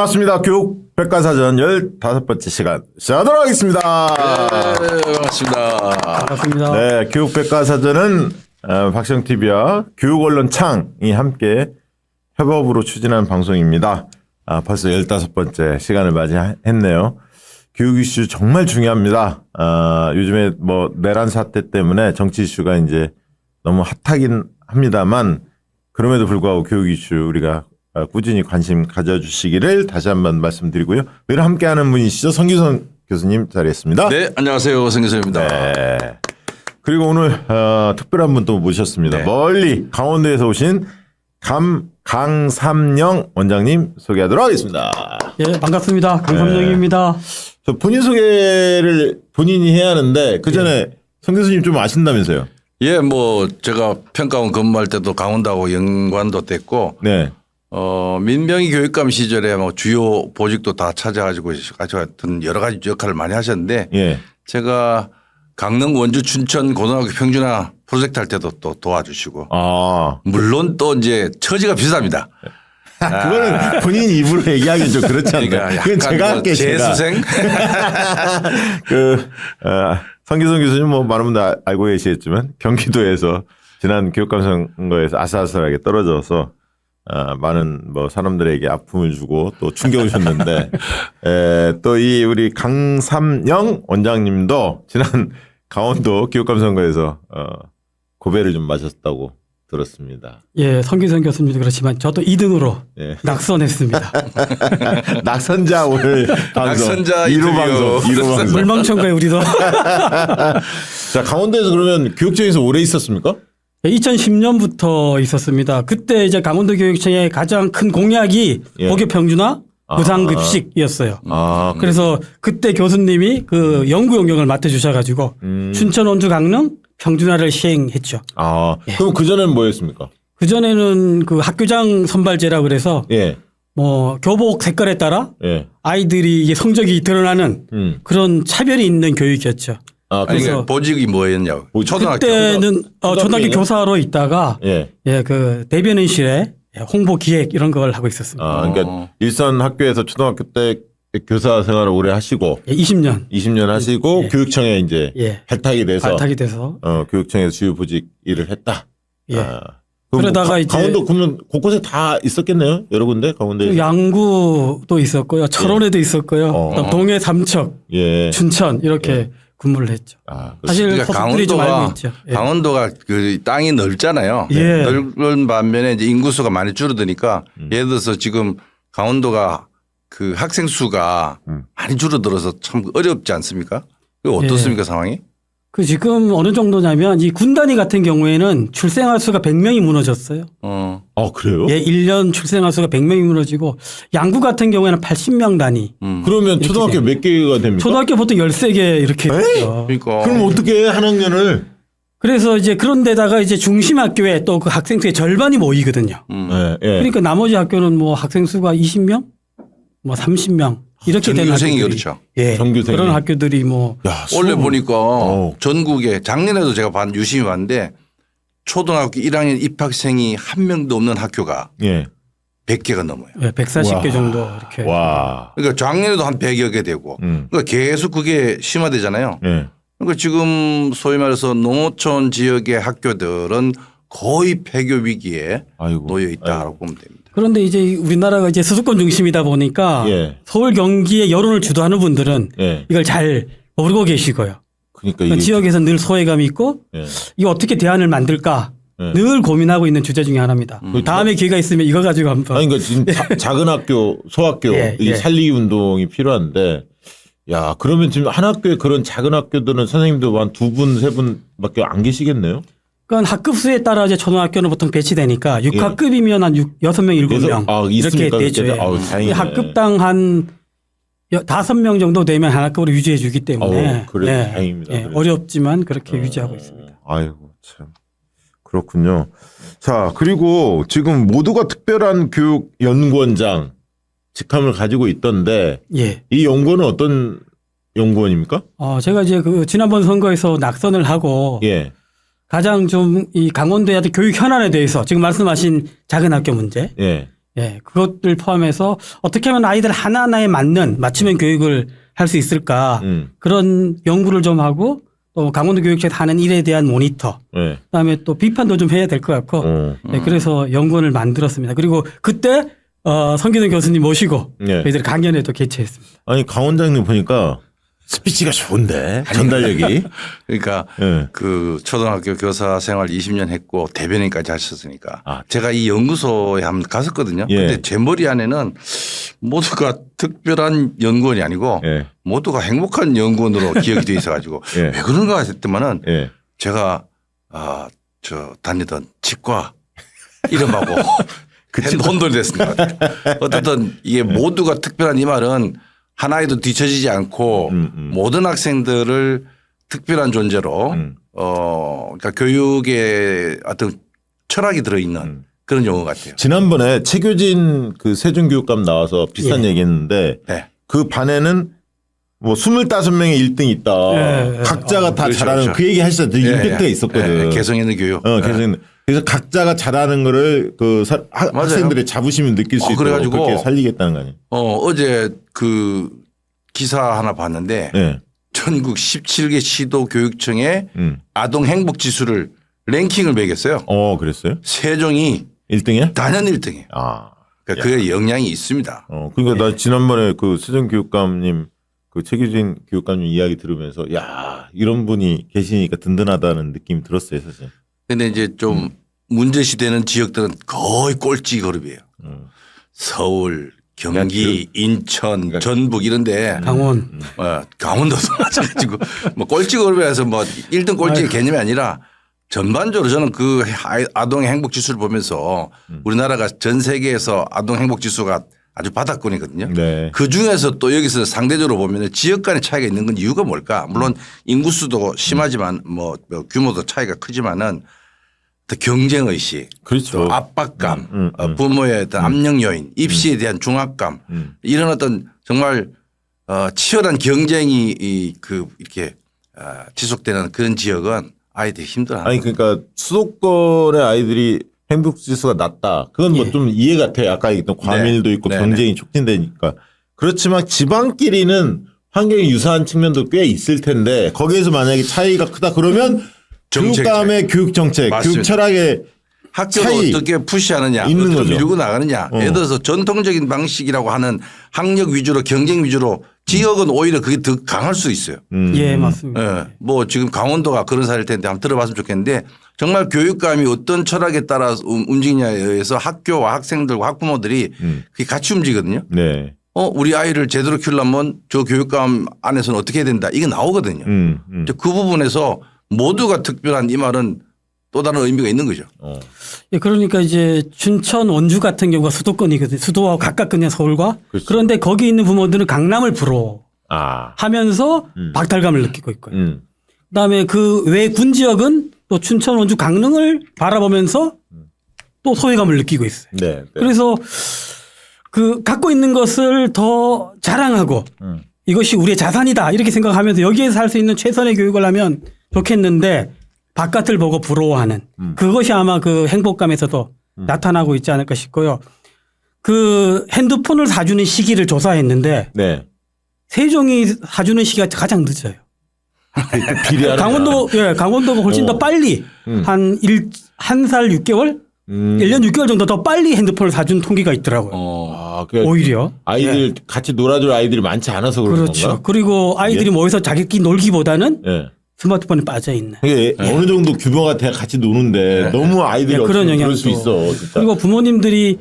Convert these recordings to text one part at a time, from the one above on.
반갑습니다. 교육 백과사전 15번째 시간 시작하도록 하겠습니다. 네, 반갑습니다. 반갑습니다. 네, 교육 백과사전은 박시영TV와 교육언론창이 함께 협업으로 추진하는 방송입니다. 벌써 15번째 시간을 맞이했네요. 교육 이슈 정말 중요합니다. 요즘에 뭐 내란 사태 때문에 정치 이슈가 이제 너무 핫하긴 합니다만 그럼에도 불구하고 교육 이슈 우리가 꾸준히 관심 가져주시기를 다시 한번 말씀드리고요. 늘 함께하는 분이시죠. 성규선 교수님 자리했습니다. 네, 안녕하세요. 성교수입니다. 네. 그리고 오늘 특별한 분 또 모셨습니다. 네. 멀리 강원도에서 오신 강삼영 원장님 소개하도록 하겠습니다. 예, 반갑습니다. 강삼영입니다. 저 본인 소개를 본인이 해야 하는데 그 전에 성 교수님 좀 아신다면서요? 예, 뭐 제가 평가원 근무할 때도 강원도하고 연관도 됐고, 네. 민병희 교육감 시절에 뭐 주요 보직도 다 찾아가지고 하여튼 여러 가지 역할을 많이 하셨는데, 예. 제가 강릉, 원주, 춘천 고등학교 평준화 프로젝트 할 때도 또 도와주시고, 물론 또 이제 처지가 비슷합니다. 그거는 본인 입으로 얘기하기 좀 그렇지 않나요? 그러니까 그건 약간 제가 뭐 할게요. 재수생? 성기성 교수님 뭐 많은 분들 알고 계시겠지만 경기도에서 지난 교육감 선거에서 아슬아슬하게 떨어져서 많은 뭐 사람들에게 아픔을 주고 또 충격을 줬는데 또 이 우리 강삼영 원장님도 지난 강원도 교육감 선거에서 고배를 좀 마셨다고 들었습니다. 예, 성기선 교수님도 그렇지만 저도 2등으로 예. 낙선했습니다. 낙선자 오늘 방송 낙선자 1호 인터뷰. 방송 1호 방송. 물망천가에 우리도. 자, 강원도에서 그러면 교육청에서 오래 있었습니까? 2010년부터 있었습니다. 그때 이제 강원도 교육청의 가장 큰 공약이 예. 고교 평준화 무상급식이었어요. 그래서 그때 교수님이 그 연구 용역을 맡아주셔가지고 춘천, 원주, 강릉 평준화를 시행했죠. 그럼 그전에는 뭐였습니까? 그전에는 그 학교장 선발제라 그래서 예. 뭐 교복 색깔에 따라 예. 아이들이 이게 성적이 드러나는 그런 차별이 있는 교육이었죠. 아니, 그래서 그러니까 보직이 뭐였냐고. 초등학교. 그때는 초등학교 교사로 있다가 예. 그 대변인실에 홍보 기획 이런 걸 하고 있었습니다. 그러니까 일선 학교에서 초등학교 때 교사 생활을 오래 하시고 20년 20년 하시고 교육청에 이제 발탁이 돼서 교육청에서 주요 보직 일을 했다. 예. 그러다가 이제 강원도 그러면 곳곳에 다 있었겠네요. 여러 군데 강원도에. 양구도 있었고요. 철원에도 있었고요. 그다음 동해 삼척, 예. 춘천 이렇게 근무를 했죠. 사실 그러니까 소속들이 좀 알고 있죠. 예. 강원도가 그 땅이 넓잖아요. 예. 넓은 반면에 이제 인구수가 많이 줄어드니까 예를 들어서 지금 강원도가 그 학생 수가 많이 줄어들어서 참 어렵지 않습니까? 그 어떻습니까 상황이? 그 지금 어느 정도냐면 이 군단위 같은 경우에는 출생아 수가 100명이 무너졌어요. 그래요? 예, 1년 출생아 수가 100명이 무너지고 양구 같은 경우에는 80명 단위. 그러면 초등학교 몇 개가 됩니까? 초등학교 보통 13개 이렇게 되죠. 그러니까 그럼 어떻게 한 학년을? 그래서 이제 그런 데다가 이제 중심 학교에 또 그 학생 수의 절반이 모이거든요. 예. 그러니까 나머지 학교는 뭐 학생 수가 20명, 뭐 30명 이렇게 되는 전교생이 학교들이. 그렇죠. 예. 전교생이. 그런 학교들이 뭐 원래 보니까 전국에 작년에도 제가 유심히 봤는데 초등학교 1학년 입학생이 한 명도 없는 학교가 예. 100개가 넘어요. 140개 정도 이렇게. 와. 그러니까 작년에도 한 100여 개 되고 그러니까 계속 그게 심화되잖아요. 예. 그러니까 지금 소위 말해서 농어촌 지역의 학교들은 거의 폐교 위기에 놓여 있다고 보면 됩니다. 그런데 이제 우리나라가 이제 수도권 중심이다 보니까 서울 경기의 여론을 주도하는 분들은 이걸 잘 모르고 계시고요. 그러니까 지역에서 늘 소외감이 있고 이거 어떻게 대안을 만들까 늘 고민하고 있는 주제 중에 하나입니다. 다음에 기회가 있으면 이거 가지고 한번. 그러니까 지금 작은 학교, 소학교 이 살리기 운동이 필요한데 야 그러면 지금 한 학교에 그런 작은 학교들은 선생님도 한 2분, 3분밖에 안 계시겠네요? 그건 학급 수에 따라 이제 초등학교는 보통 배치되니까 6학급이면 한 6명, 7명 이렇게 되죠. 학급당 한 5명 정도 되면 한 학급으로 유지해 주기 때문에 그래 다행입니다. 어렵지만 그렇게 유지하고 있습니다. 아이고 참 그렇군요. 자 그리고 지금 모두가 특별한 교육 연구원장 직함을 가지고 있던데 이 연구원은 어떤 연구원입니까? 제가 이제 그 지난번 선거에서 낙선을 하고 가장 좀 이 강원도의 교육 현안에 대해서 지금 말씀하신 작은 학교 문제 예, 그것들 포함해서 어떻게 하면 아이들 하나하나에 맞는 맞춤형 교육을 할 수 있을까 그런 연구를 좀 하고 또 강원도 교육청에서 하는 일에 대한 모니터 네. 그다음에 또 비판도 좀 해야 될 것 같고 네, 그래서 연구원을 만들었습니다. 그리고 그때 성기동 교수님 모시고 네. 저희들이 강연회 또 개최했습니다. 아니 강 원장님 보니까 스피치가 좋은데 전달력이. 그러니까 네. 그 초등학교 교사 생활 20년 했고 대변인까지 하셨으니까 아. 제가 이 연구소에 한번 갔었거든요. 예. 근데 제 머리 안에는 모두가 특별한 연구원이 아니고 예. 모두가 행복한 연구원으로 기억이 돼 있어가지고 예. 왜 그런가 했더만은 예. 제가 다니던 치과 이름하고 혼돈이 됐습니다. 어쨌든 이게 모두가 특별한 이 말은 하나에도 뒤처지지 않고 모든 학생들을 특별한 존재로 그러니까 교육에 어떤 철학이 들어있는 그런 용어 같아요. 지난번에 최교진 그 세종교육감 나와서 비슷한 예. 얘기했는데 네. 그 반에는 뭐 25명의 1등이 있다. 예, 예. 각자가 다 그렇죠, 잘하는 그렇죠. 그 얘기 하시잖아요. 되게 예, 임팩트가 예. 있었거든. 예, 개성 있는 교육. 그래서 각자가 잘하는 거를 그 학생들의 자부심을 느낄 수 있도록 그래가지고 그렇게 살리겠다는 거 아니에요? 어제 그 기사 하나 봤는데 네. 전국 17개 시도 교육청의 아동 행복 지수를 랭킹을 매겼어요. 그랬어요? 세종이 1등이야? 단연 1등이에요. 아. 그러니까 그게 영향이 있습니다. 그러니까 나 지난번에 그 세종교육감님 그 최규진 교육감님 이야기 들으면서 야, 이런 분이 계시니까 든든하다는 느낌이 들었어요, 사실. 근데 이제 좀 문제시되는 지역들은 거의 꼴찌 그룹이에요. 서울, 경기, 인천, 전북 이런데 강원. 강원도도 마찬가지고 뭐 꼴찌 그룹에서 뭐 1등 꼴찌의 개념이 아니라 전반적으로 저는 그 아동의 행복 지수를 보면서 우리나라가 전 세계에서 아동 행복 지수가 아주 바닥권이거든요. 네. 그 중에서 또 여기서 상대적으로 보면 지역 간의 차이가 있는 건 이유가 뭘까? 물론 인구수도 심하지만 뭐 규모도 차이가 크지만은 또 경쟁 의식, 그렇죠. 또 압박감, 부모의 어떤 압력 요인, 입시에 대한 중압감 이런 어떤 정말 치열한 경쟁이 이렇게 지속되는 그런 지역은 아이들이 힘들어하는. 아니 그러니까 수도권의 아이들이 행복 지수가 낮다. 그건 뭐 좀 이해가 돼. 아까 얘기했던 과밀도 있고 네. 경쟁이 촉진되니까. 그렇지만 지방끼리는 환경이 유사한 측면도 꽤 있을 텐데 거기에서 만약에 차이가 크다 그러면 교육감의 교육 정책, 교육 철학의 학교를 차이 어떻게 푸시하느냐, 있는 어떻게 거죠. 밀고 나가느냐. 예를 들어서 전통적인 방식이라고 하는 학력 위주로 경쟁 위주로 지역은 오히려 그게 더 강할 수 있어요. 예, 맞습니다. 예. 뭐 지금 강원도가 그런 사례일 텐데 한번 들어봤으면 좋겠는데 정말 교육감이 어떤 철학에 따라 움직이냐에 의해서 학교와 학생들과 학부모들이 그게 같이 움직이거든요. 네. 우리 아이를 제대로 키우려면 저 교육감 안에서는 어떻게 해야 된다. 이게 나오거든요. 이제 그 부분에서 모두가 특별한 이 말은 또 다른 의미가 있는 거죠. 예, 그러니까 이제 춘천, 원주 같은 경우가 수도권이거든요. 수도와 가깝거든요, 서울과. 그렇죠. 그런데 거기 있는 부모들은 강남을 부러워하면서 아. 박탈감을 느끼고 있고요. 그다음에 그 외 군 지역은 또 춘천, 원주, 강릉을 바라보면서 또 소외감을 느끼고 있어요. 네. 네. 그래서 그 갖고 있는 것을 더 자랑하고 이것이 우리의 자산이다 이렇게 생각하면서 여기에서 할 수 있는 최선의 교육을 하면 좋겠는데 바깥을 보고 부러워하는 그것이 아마 그 행복감에서도 나타나고 있지 않을까 싶고요. 그 핸드폰을 사주는 시기를 조사했는데 네. 세종이 사주는 시기가 가장 늦어요. 비례하는 강원도가 훨씬 더 빨리 한 살 6개월? 1년 6개월 정도 더 빨리 핸드폰을 사준 통계가 있더라고요. 오히려. 아이들 같이 놀아줄 아이들이 많지 않아서 그런 그렇죠. 건가? 그리고 아이들이 모여서 자기끼리 놀기보다는 네. 스마트폰에 빠져 있는. 어느 정도 규모가 돼 같이 노는데 너무 아이들이 그런 영향도 그럴 수 있어. 진짜. 그리고 부모님들이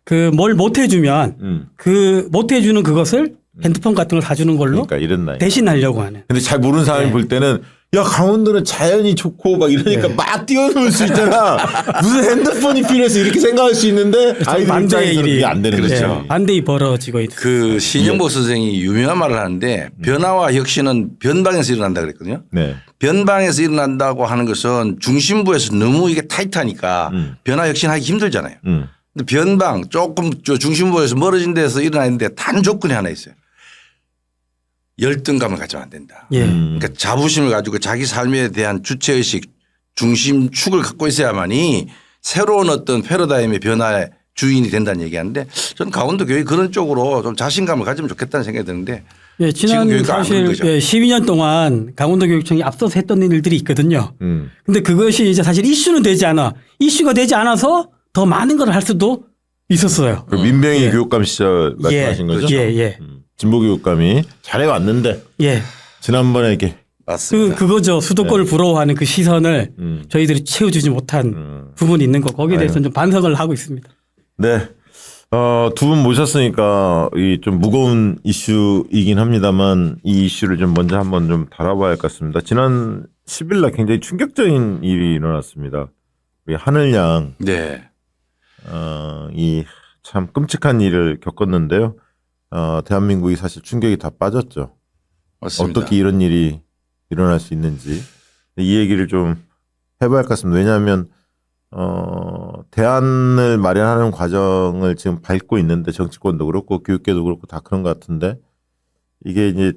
그 뭘 못 해주면 그 못 해주는 그것을 핸드폰 같은 걸 사주는 걸로 그러니까 이런 나이. 대신하려고 하는. 근데 잘 모르는 사람이 볼 때는 야 강원도는 자연이 좋고 막 이러니까 막 뛰어놀 수 있잖아. 무슨 핸드폰이 필요해서 이렇게 생각할 수 있는데 아이들 반대의 입장에서는 일이 그게 안 되는 거죠. 반대이 벌어지고 있는. 그 신영복 선생이 유명한 말을 하는데 변화와 혁신은 변방에서 일어난다 그랬거든요. 네. 변방에서 일어난다고 하는 것은 중심부에서 너무 이게 타이트하니까 변화 혁신하기 힘들잖아요. 근데 변방 조금 중심부에서 멀어진 데서 일어나는데 단 조건이 하나 있어요. 열등감을 가지면 안 된다. 예. 그러니까 자부심을 가지고 자기 삶에 대한 주체의식 중심축을 갖고 있어야만이 새로운 어떤 패러다임의 변화에 주인이 된다는 얘기하는데 저는 강원도 교육이 그런 쪽으로 좀 자신감을 가지면 좋겠다는 생각이 드는데 예, 지난 교육이 안 사실 그런 거죠. 12년 동안 강원도 교육청이 앞서서 했던 일들이 있거든요. 근데 그것이 이제 사실 이슈는 되지 않아. 이슈가 되지 않아서 더 많은 걸 할 수도 있었어요. 그 민병희 교육감 시절 말씀하신 거죠? 예. 진보 교육감이 잘해왔는데 예. 지난번에 이렇게 맞습니다. 그거죠. 수도권을 부러워하는 그 시선을 저희들이 채워주지 못한 부분이 있는 거. 거기에 대해서는 좀 반성을 하고 있습니다. 네. 두 분 모셨으니까 이 좀 무거운 이슈이긴 합니다만 이 이슈를 좀 먼저 한번 좀 다뤄봐야 할 것 같습니다. 지난 10일 날 굉장히 충격적인 일이 일어났습니다. 우리 하늘양 네. 이 참 끔찍한 일을 겪었는데요. 대한민국이 사실 충격이 다 빠졌죠. 맞습니다. 어떻게 이런 일이 일어날 수 있는지 이 얘기를 좀 해봐야 할 것 같습니다. 왜냐하면 대안을 마련하는 과정을 지금 밟고 있는데 정치권도 그렇고 교육계도 그렇고 다 그런 것 같은데 이게 이제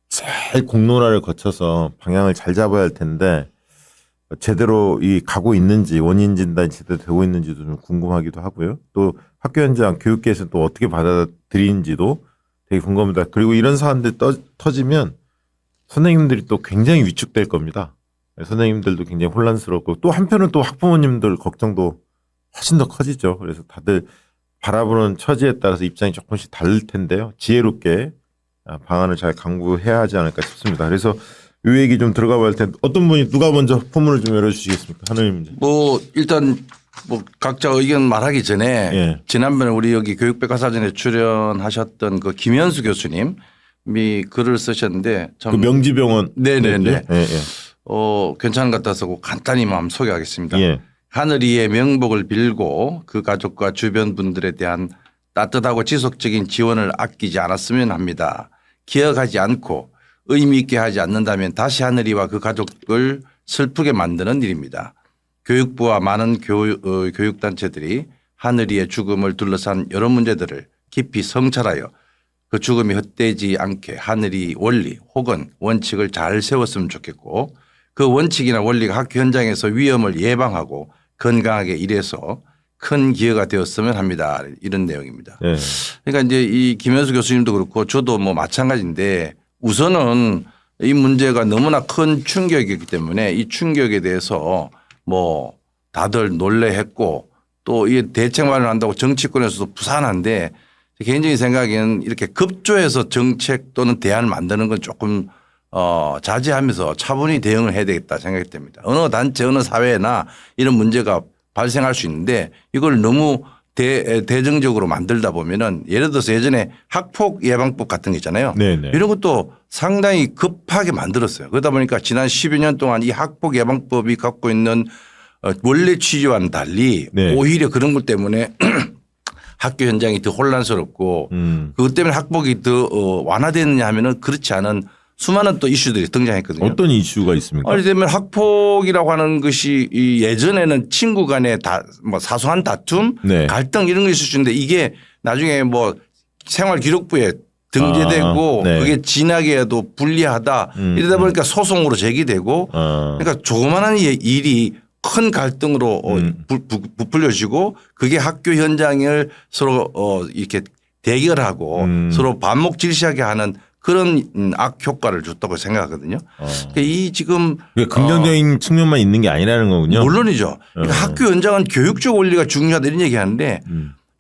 잘 공론화를 거쳐서 방향을 잘 잡아야 할 텐데 제대로 이 가고 있는지 원인 진단이 제대로 되고 있는지도 좀 궁금하기도 하고요. 또 학교 현장 교육계에서 또 어떻게 받아들이는지도 되게 궁금합니다. 그리고 이런 사안들이 터지면 선생님들이 또 굉장히 위축될 겁니다. 선생님들도 굉장히 혼란스럽고 또 한편은 또 학부모님들 걱정도 훨씬 더 커지죠. 그래서 다들 바라보는 처지에 따라서 입장이 조금씩 다를 텐데요. 지혜롭게 방안을 잘 강구해야 하지 않을까 싶습니다. 그래서 이 얘기 좀 들어가 봐야 할 텐데 어떤 분이 누가 먼저 포문을 좀 열어주시겠습니까? 하느님. 뭐 일단 뭐 각자 의견 말하기 전에 예. 지난번에 우리 여기 교육백과사전에 출연하셨던 그 김현수 교수님이 글을 쓰셨는데 참 그 명지병원. 네네네. 예, 예. 괜찮은 것 같아서 간단히 한번 소개하겠습니다. 예. 하늘이의 명복을 빌고 그 가족과 주변 분들에 대한 따뜻하고 지속적인 지원을 아끼지 않았으면 합니다. 기억하지 않고 의미 있게 하지 않는다면 다시 하늘이와 그 가족을 슬프게 만드는 일입니다. 교육부와 많은 교육단체들이 하늘이의 죽음을 둘러싼 여러 문제들을 깊이 성찰하여 그 죽음이 헛되지 않게 하늘이 원리 혹은 원칙을 잘 세웠으면 좋겠고 그 원칙이나 원리가 학교 현장에서 위험을 예방하고 건강하게 일해서 큰 기회가 되었으면 합니다. 이런 내용입니다. 예. 그러니까 이제 이 김현수 교수님도 그렇고 저도 뭐 마찬가지인데 우선은 이 문제가 너무나 큰 충격이기 때문에 이 충격에 대해서 뭐 다들 놀래했고 또 이 대책 마련한다고 정치권에서도 부산한데 개인적인 생각에는 이렇게 급조해서 정책 또는 대안을 만드는 건 조금 자제하면서 차분히 대응을 해야 되겠다 생각이 됩니다. 어느 단체 어느 사회나 이런 문제가 발생할 수 있는데 이걸 너무 대정적으로 만들다 보면은 예를 들어서 예전에 학폭 예방법 같은 거 있잖아요. 네네. 이런 것도 상당히 급하게 만들었어요. 그러다 보니까 지난 12년 년 동안 이 학폭 예방법이 갖고 있는 원래 취지와는 달리 네. 오히려 그런 것 때문에 학교 현장이 더 혼란스럽고 그것 때문에 학폭이 더 완화되느냐 하면은 그렇지 않은 수많은 또 이슈들이 등장했거든요. 어떤 이슈가 있습니까? 예를 들면 학폭이라고 하는 것이 이 예전에는 친구 간의 뭐 사소한 다툼, 네. 갈등 이런 거 있을 수 있는데 이게 나중에 뭐 생활기록부에 등재되고 네. 그게 진하게도 불리하다 이러다 보니까 소송으로 제기되고 그러니까 조그마한 일이 큰 갈등으로 부풀려지고 그게 학교 현장을 서로 이렇게 대결하고 서로 반목 질시하게 하는 그런 악효과를 줬다고 생각하거든요. 그러니까 이 지금 긍정적인 측면만 있는 게 아니라는 거군요. 물론이죠. 그러니까 학교 현장은 교육적 원리가 중요하다 이런 얘기하는데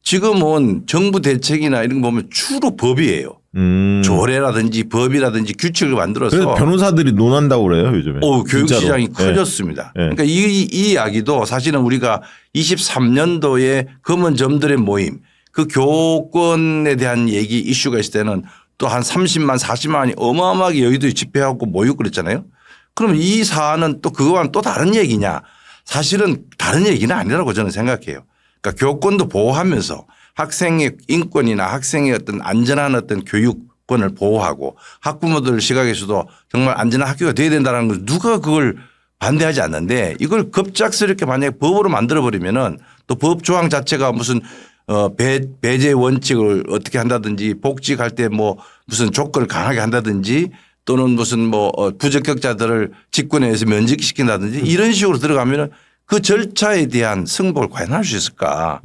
지금은 정부 대책이나 이런 거 보면 주로 법이에요. 조례라든지 법이라든지 규칙을 만들어서. 그래서 변호사들이 논한다고 그래요 요즘에. 교육 진짜로. 시장이 커졌습니다. 네. 그러니까 이 이야기도 사실은 우리가 23년도에 검은 점들의 모임 그 교권에 대한 얘기 이슈가 있을 때는 또 한 30만 40만이 어마어마하게 여의도에 집회하고 모이고 그랬잖아요. 그러면 이 사안은 또 그거와는 또 다른 얘기냐. 사실은 다른 얘기는 아니라고 저는 생각해요. 그러니까 교권도 보호하면서 학생의 인권이나 학생의 어떤 안전한 어떤 교육권을 보호하고 학부모들 시각에서도 정말 안전한 학교가 돼야 된다는 걸 누가 그걸 반대하지 않는데 이걸 급작스럽게 만약에 법으로 만들어 버리면은 또 법 조항 자체가 무슨 배제 원칙을 어떻게 한다든지 복직할 때 뭐 무슨 조건을 강하게 한다든지 또는 무슨 뭐 부적격자들을 직군에서 면직시킨다든지 이런 식으로 들어가면은 그 절차에 대한 승복을 과연 할 수 있을까.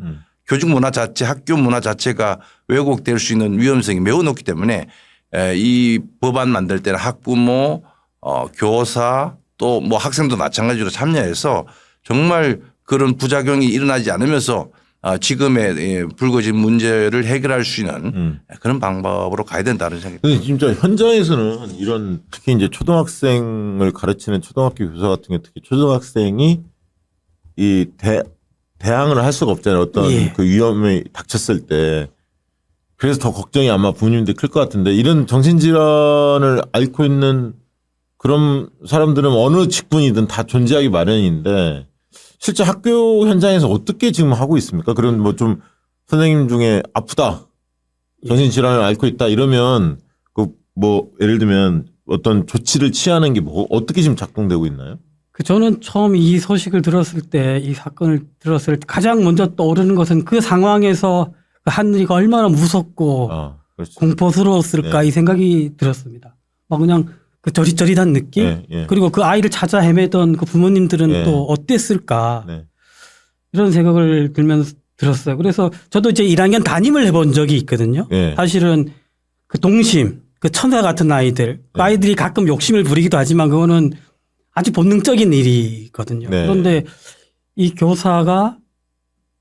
교직 문화 자체, 학교 문화 자체가 왜곡될 수 있는 위험성이 매우 높기 때문에 이 법안 만들 때는 학부모, 교사 또 뭐 학생도 마찬가지로 참여해서 정말 그런 부작용이 일어나지 않으면서 지금의 불거진 문제를 해결할 수 있는 그런 방법으로 가야 된다는 생각이 듭니다. 진짜 현장에서는 이런 특히 이제 초등학생을 가르치는 초등학교 교사 같은 게 특히 초등학생이 이 대항을 할 수가 없잖아요. 어떤 예. 그 위험이 닥쳤을 때. 그래서 더 걱정이 아마 부모님들 클 것 같은데 이런 정신질환을 앓고 있는 그런 사람들은 어느 직군이든 다 존재하기 마련인데 실제 학교 현장에서 어떻게 지금 하고 있습니까? 그런 뭐 좀 선생님 중에 아프다, 정신질환을 앓고 있다 이러면 그 뭐 예를 들면 어떤 조치를 취하는 게 뭐 어떻게 지금 작동되고 있나요? 저는 처음 이 소식을 들었을 때, 이 사건을 들었을 때 가장 먼저 떠오르는 것은 그 상황에서 한 일이 얼마나 무섭고 그렇죠. 공포스러웠을까 네. 이 생각이 들었습니다. 막 그냥 그 저릿저릿한 느낌? 네, 네. 그리고 그 아이를 찾아 헤매던 그 부모님들은 네. 또 어땠을까? 네. 이런 생각을 들면서 들었어요. 그래서 저도 이제 1학년 담임을 해본 적이 있거든요. 네. 사실은 그 동심, 그 천사 같은 아이들, 그 아이들이 가끔 욕심을 부리기도 하지만 그거는 아주 본능적인 일이거든요. 네. 그런데 이 교사가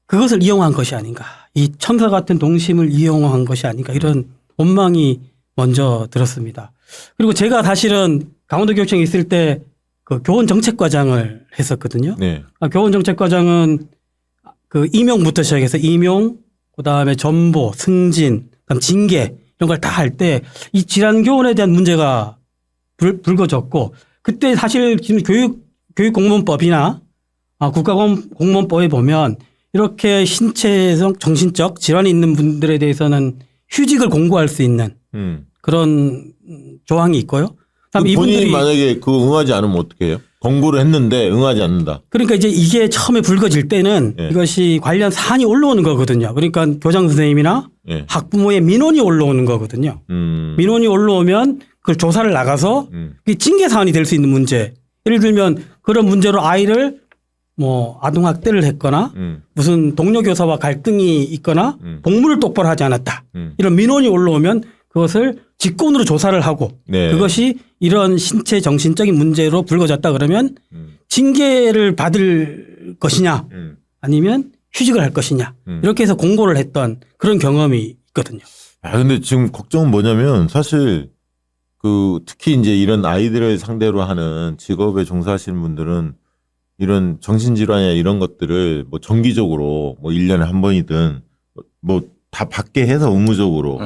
그것을 이용한 것이 아닌가. 이 천사 같은 동심을 이용한 것이 아닌가. 이런 원망이 먼저 들었습니다. 그리고 제가 사실은 강원도교육청에 있을 때 그 교원정책과장을 했었거든요. 네. 교원정책과장은 그 임용부터 시작해서 임용, 그다음에 전보, 승진, 그다음 징계 이런 걸 다 할 때 이 질환교원에 대한 문제가 불거졌고 그때 사실 지금 교육공무원법이나 국가공무원법에 보면 이렇게 신체적, 정신적 질환이 있는 분들에 대해서는 휴직을 공고할 수 있는 그런 조항이 있고요. 본인이 이분들이 만약에 그거 응하지 않으면 어떻게 해요? 권고를 했는데 응하지 않는다. 그러니까 이제 이게 처음에 불거질 때는 예. 이것이 관련 사안이 올라오는 거거든요. 그러니까 교장 선생님이나 예. 학부모의 민원이 올라오는 거거든요. 민원이 올라오면 그걸 조사를 나가서 그게 징계 사안이 될 수 있는 문제. 예를 들면 그런 문제로 아이를 뭐 아동학대를 했거나 무슨 동료 교사와 갈등이 있거나 복무를 똑바로 하지 않았다. 이런 민원이 올라오면 그것을 직권으로 조사를 하고 네. 그것이 이런 신체 정신적인 문제로 불거졌다 그러면 징계를 받을 것이냐 아니면 휴직을 할 것이냐 이렇게 해서 공고를 했던 그런 경험이 있거든요. 근데 지금 걱정은 뭐냐면 사실 그 특히 이제 이런 아이들을 상대로 하는 직업에 종사하시는 분들은 이런 정신질환이나 이런 것들을 뭐 정기적으로 뭐 1년에 한 번이든 뭐 다 받게 해서 의무적으로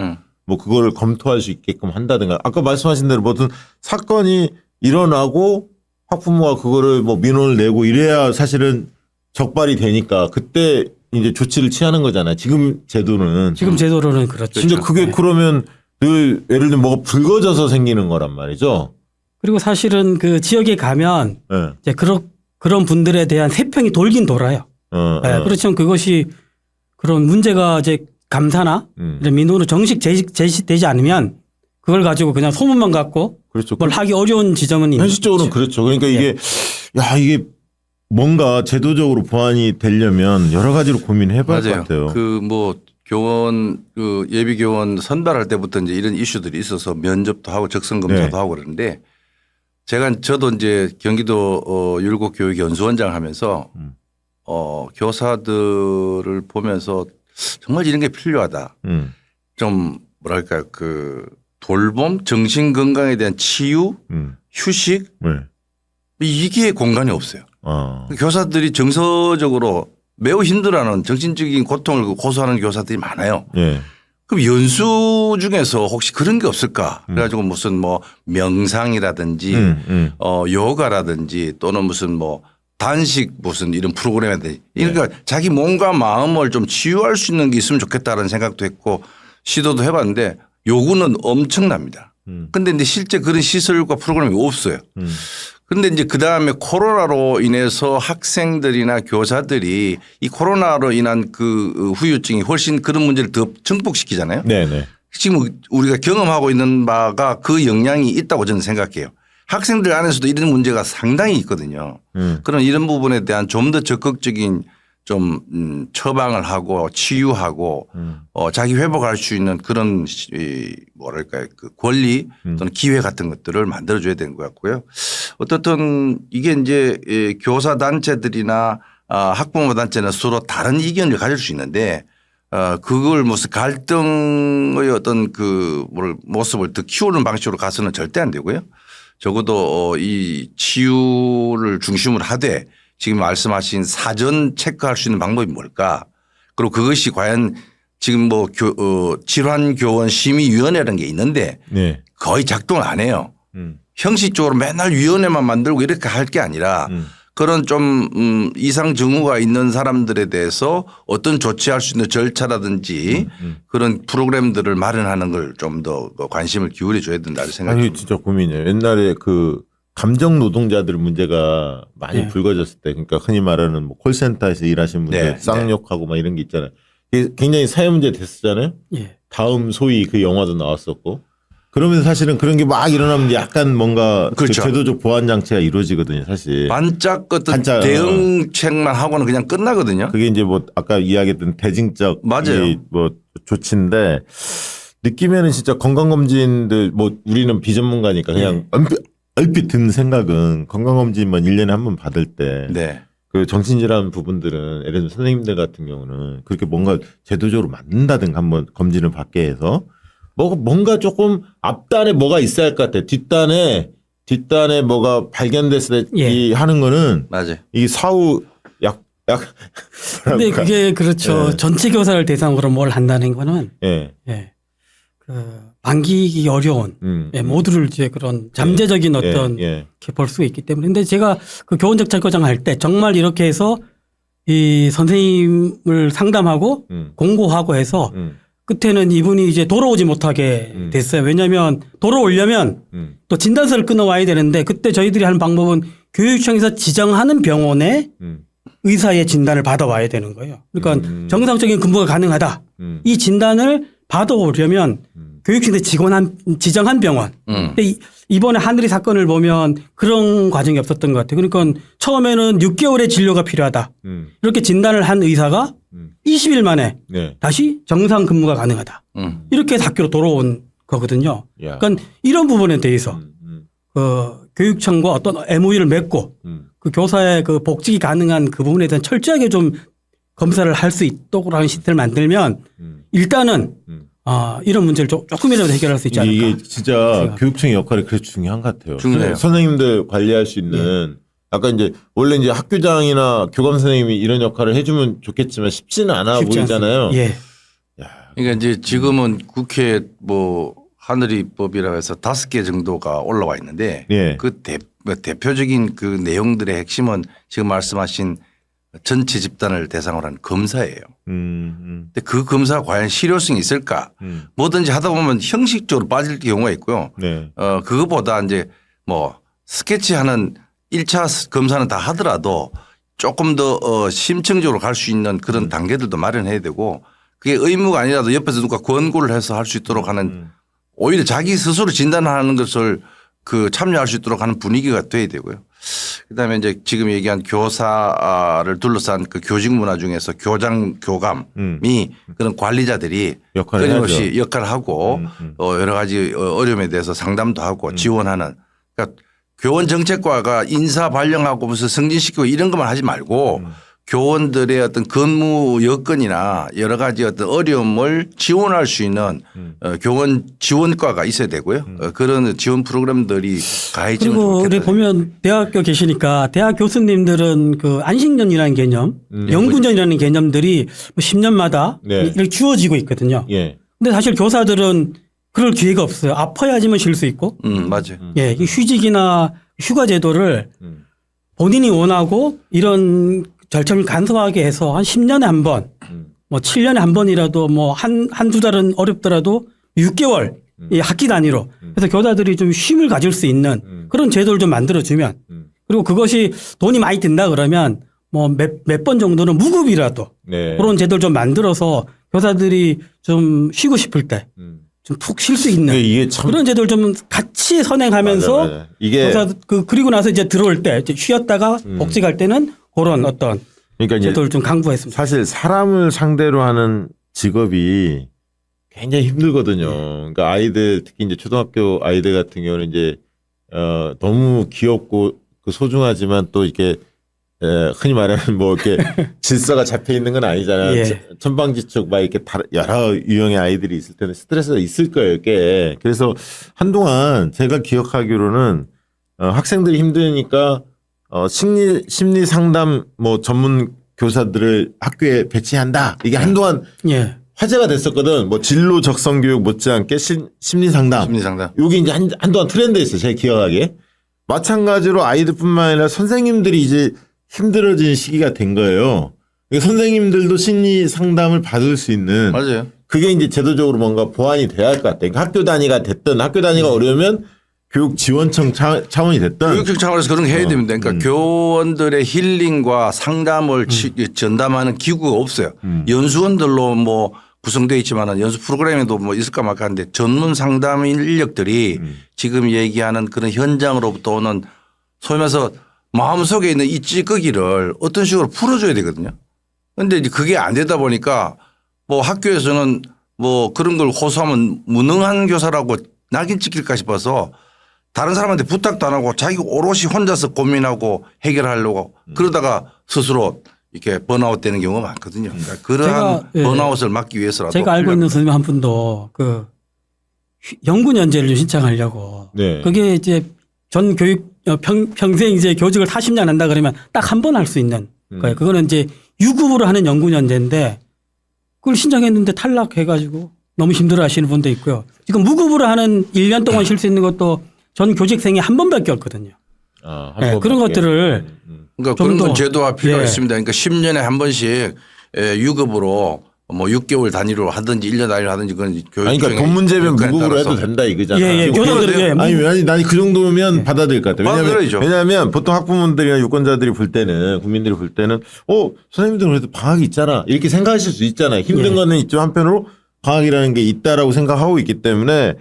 뭐 그걸 검토할 수 있게끔 한다든가 아까 말씀하신 대로 무슨 사건이 일어나고 학부모가 그거를 뭐 민원을 내고 이래야 사실은 적발이 되니까 그때 이제 조치를 취하는 거잖아요. 지금 제도는. 지금 제도로는 그렇죠. 진짜 그게 네. 그러면 늘 예를 들면 뭐가 불거져서 생기는 거란 말이죠. 그리고 사실은 그 지역에 가면 네. 이제 그런 분들에 대한 세평이 돌긴 돌아요. 네, 그렇지만 그것이 그런 문제가 이제 감사나 이런 민원으로 정식 제시되지 않으면 그걸 가지고 그냥 소문만 갖고 그렇죠. 뭘 하기 어려운 지점은 있는 현실적으로는 거죠. 그렇죠. 그러니까 이게 이게 뭔가 제도적으로 보완이 되려면 여러 가지로 고민해 봐야 할 것 같아요. 그 뭐 교원 그 예비 교원 선발할 때부터 이제 이런 이슈들이 있어서 면접도 하고 적성 검사도 네. 하고 그러는데 저도 이제 경기도 율곡교육연수원장 하면서 교사들을 보면서 정말 이런 게 필요하다. 좀 뭐랄까요 그 돌봄, 정신 건강에 대한 치유, 휴식 네. 이게 공간이 없어요. 교사들이 정서적으로 매우 힘들어하는 정신적인 고통을 고소하는 교사들이 많아요. 네. 그럼 연수 중에서 혹시 그런 게 없을까? 그래가지고 무슨 뭐 명상이라든지 요가라든지 또는 무슨 뭐 단식 무슨 이런 프로그램이라든지 그러니까 자기 몸과 마음을 좀 치유할 수 있는 게 있으면 좋겠다는 생각도 했고 시도도 해봤는데 요구는 엄청납니다. 근데 이제 실제 그런 시설과 프로그램이 없어요. 그런데 이제 그 다음에 코로나로 인해서 학생들이나 교사들이 이 코로나로 인한 그 후유증이 훨씬 그런 문제를 더 증폭시키잖아요. 네네. 지금 우리가 경험하고 있는 바가 그 영향이 있다고 저는 생각해요. 학생들 안에서도 이런 문제가 상당히 있거든요. 그런 이런 부분에 대한 좀 더 적극적인 처방을 하고 치유하고 자기 회복할 수 있는 그런 뭐랄까요 그 권리 또는 기회 같은 것들을 만들어줘야 되는 것 같고요. 어떻든 이게 이제 교사 단체들이나 학부모 단체는 서로 다른 이견을 가질 수 있는데 그걸 무슨 갈등의 어떤 그 모습을 더 키우는 방식으로 가서는 절대 안 되고요. 적어도 이 치유를 중심으로 하되 지금 말씀하신 사전 체크할 수 있는 방법이 뭘까? 그리고 그것이 과연 지금 뭐 질환교원 심의위원회라는 게 있는데 네. 거의 작동을 안 해요. 형식적으로 맨날 위원회만 만들고 이렇게 할 게 아니라 그런 좀 이상 증후가 있는 사람들에 대해서 어떤 조치할 수 있는 절차라든지 그런 프로그램들을 마련하는 걸 좀 더 관심을 기울여 줘야 된다는 생각이 듭니다. 진짜 고민이에요. 옛날에 그 감정 노동자들 문제가 많이 네. 불거졌을 때, 그러니까 흔히 말하는 뭐 콜센터에서 일하시는 분들 네. 쌍욕하고 막 이런 게 있잖아요. 이게 굉장히 사회 문제 됐었잖아요. 예. 다음 소위 그 영화도 나왔었고. 그러면서 사실은 그런 게 막 일어나면 약간 뭔가 그렇죠. 그 제도적 보완 장치가 이루어지거든요, 사실. 반짝 어떤 반짝, 대응책만 하고는 그냥 끝나거든요. 그게 이제 뭐 아까 이야기했던 대징적 맞아요. 이 뭐 조치인데 느끼면은 진짜 건강검진들 뭐 우리는 비전문가니까 그냥 얼핏 든 생각은 건강검진만 1년에 한 번 받을 때 네. 그 정신질환 부분들은 예를 들면 선생님들 같은 경우는 그렇게 뭔가 제도적으로 맞는다든가 한번 검진을 받게 해서 뭔가 조금 앞단에 뭐가 있어야 할 것 같아. 뒷단에 뭐가 발견됐을 때 이 하는 거는 맞아요. 이 사후 근데 그게 그렇죠. 예. 전체 교사를 대상으로 뭘 한다는 거는 예. 그 반기기 어려운 모두를 이제 그런 잠재적인 어떤 이렇게 볼 수가 있기 때문에. 근데 제가 그 교원적 철거장 할 때 정말 이렇게 해서 이 선생님을 상담하고 공고하고 해서 끝에는 이분이 이제 돌아오지 못하게 됐어요. 왜냐하면 돌아오려면 또 진단서를 끊어와야 되는데 그때 저희들이 하는 방법은 교육청에서 지정하는 병원에 의사의 진단을 받아와야 되는 거예요. 그러니까 정상적인 근무가 가능하다. 이 진단을 받아오려면 교육청에서 지정한 병원. 근데 이번에 하늘이 사건을 보면 그런 과정이 없었던 것 같아요. 그러니까 처음에는 6개월의 진료가 필요하다. 이렇게 진단을 한 의사가 20일 만에 다시 정상 근무가 가능하다. 이렇게 해서 학교로 돌아온 거거든요. 그러니까 이런 부분에 대해서 교육청과 어떤 MOU를 맺고 그 교사의 그 복직이 가능한 그 부분에 대한 철저하게 좀 검사를 할 수 있도록 하는 시스템을 만들면 일단은 이런 문제를 조금이라도 해결할 수 있지 않을까. 이게 진짜 교육청의 역할이 그래서 중요한 것 같아요. 중요해요. 선생님들 관리할 수 있는 아까 이제 원래 이제 학교장이나 교감 선생님이 이런 역할을 해주면 좋겠지만 쉽지는 않아 보이잖아요. 예. 그러니까 이제 지금은 국회 뭐 하늘이법이라고 해서 5개 정도가 올라와 있는데 그 대표적인 그 내용들의 핵심은 지금 말씀하신 전체 집단을 대상으로 한 검사예요. 근데 그 검사가 과연 실효성이 있을까? 뭐든지 하다 보면 형식적으로 빠질 경우가 있고요. 그것보다 이제 뭐 스케치하는 1차 검사는 다 하더라도 조금 더 심층적으로 갈 수 있는 그런 단계들도 마련해야 되고 그게 의무가 아니라도 옆에서 누가 권고를 해서 할 수 있도록 하는 오히려 자기 스스로 진단하는 것을 참여할 수 있도록 하는 분위기가 돼야 되고요. 그다음에 이제 지금 얘기한 교사를 둘러싼 그 교직 문화 중에서 교장, 교감이 그런 관리자들이 끊임없이 역할을 하고 여러 가지 어려움에 대해서 상담도 하고 지원하는 그러니까 교원 정책과가 인사 발령하고 무슨 승진시키고 이런 것만 하지 말고 교원들의 어떤 근무 여건이나 여러 가지 어떤 어려움을 지원할 수 있는 교원 지원과가 있어야 되고요. 그런 지원 프로그램들이 가해지면 그리고 우리 좋겠다. 보면 대학교 계시니까 대학 교수님들은 그 안식년이라는 개념, 연구년이라는 개념들이 뭐 10년마다 이렇게 주어지고 있거든요. 근데 사실 교사들은 그럴 기회가 없어요. 아파야지만 쉴 수 있고. 맞아요. 이 휴직이나 휴가 제도를 본인이 원하고 이런 절차를 간소하게 해서 한 10년에 한 번, 뭐 7년에 한 번이라도 뭐 한두 달은 어렵더라도 6개월 이 학기 단위로 그래서 교사들이 좀 쉼을 가질 수 있는 그런 제도를 좀 만들어주면 그리고 그것이 돈이 많이 든다 그러면 뭐 몇 번 정도는 무급이라도 그런 제도를 좀 만들어서 교사들이 좀 쉬고 싶을 때 좀 푹 쉴 수 있는 이게 참 그런 제도를 좀 같이 선행하면서 맞아. 이게 교사 그리고 나서 이제 들어올 때 이제 쉬었다가 복직할 때는 그런 어떤 그러니까 이제 제도를 좀 강구했습니다. 사실 사람을 상대로 하는 직업이 굉장히 힘들거든요. 그러니까 아이들 특히 이제 초등학교 아이들 같은 경우는 이제 너무 귀엽고 그 소중하지만 또 이렇게 흔히 말하는 뭐 이렇게 질서가 잡혀 있는 건 아니잖아요. 예. 천방지축 막 이렇게 여러 유형의 아이들이 있을 때는 스트레스가 있을 거예요, 꽤. 그래서 한동안 제가 기억하기로는 학생들이 힘드니까 심리 상담 뭐 전문 교사들을 학교에 배치한다. 이게 한동안 예. 화제가 됐었거든. 뭐 진로 적성 교육 못지않게 심리 상담. 심리 상담. 이게 이제 한동안 트렌드였어요. 제가 기억하기에. 마찬가지로 아이들뿐만 아니라 선생님들이 이제 힘들어진 시기가 된 거예요. 그러니까 선생님들도 심리 상담을 받을 수 있는. 맞아요. 그게 이제 제도적으로 뭔가 보완이 돼야 할 것 같아요. 그러니까 학교 단위가 됐든 학교 단위가 어려우면 교육 지원청 차원이 됐든. 교육적 차원에서 그런 거 해야 됩니다. 그러니까 교원들의 힐링과 상담을 전담하는 기구가 없어요. 연수원들로 뭐 구성되어 있지만은 연수 프로그램에도 뭐 있을까 말까 하는데 전문 상담 인력들이 지금 얘기하는 그런 현장으로부터 오는 소위 말해서 마음속에 있는 이 찌꺼기를 어떤 식으로 풀어줘야 되거든요. 그런데 이제 그게 안 되다 보니까 뭐 학교에서는 뭐 그런 걸 호소하면 무능한 교사라고 낙인 찍힐까 싶어서 다른 사람한테 부탁도 안 하고 자기 오롯이 혼자서 고민하고 해결하려고 그러다가 스스로 이렇게 번아웃 되는 경우가 많거든요. 그러니까 그러한 번아웃을 막기 위해서라도 제가 알고 있는 선생님 한 분도 그 연구연재를 좀 신청하려고 네. 그게 이제 전 교육 평생 이제 교직을 40년 한다 그러면 딱 한 번 할 수 있는 거예요. 그거는 이제 유급으로 하는 연구연재인데 그걸 신청했는데 탈락해가지고 너무 힘들어 하시는 분도 있고요. 지금 무급으로 하는 1년 동안 쉴 수 있는 것도 전 교직생이 한 번밖에 없거든요. 네, 그런 것들을 그러니까 그런 건 제도화 필요가 있습니다. 그러니까 10년에 한 번씩 유급으로 뭐 6개월 단위로 하든지 1년 단위로 하든지 그건 교육. 아니, 그러니까 돈 문제면 무급으로 해도 된다 이거잖아요. 예, 교사들에게 아니 나는 그 정도면 받아들일 것 같아요. 왜냐하면 보통 학부모들이나 유권자들이 볼 때는 국민들이 볼 때는 선생님들은 그래도 방학이 있잖아 이렇게 생각하실 수 있잖아요. 힘든 거는 있지만 한편으로 방학이라는 게 있다라고 생각하고 있기 때문에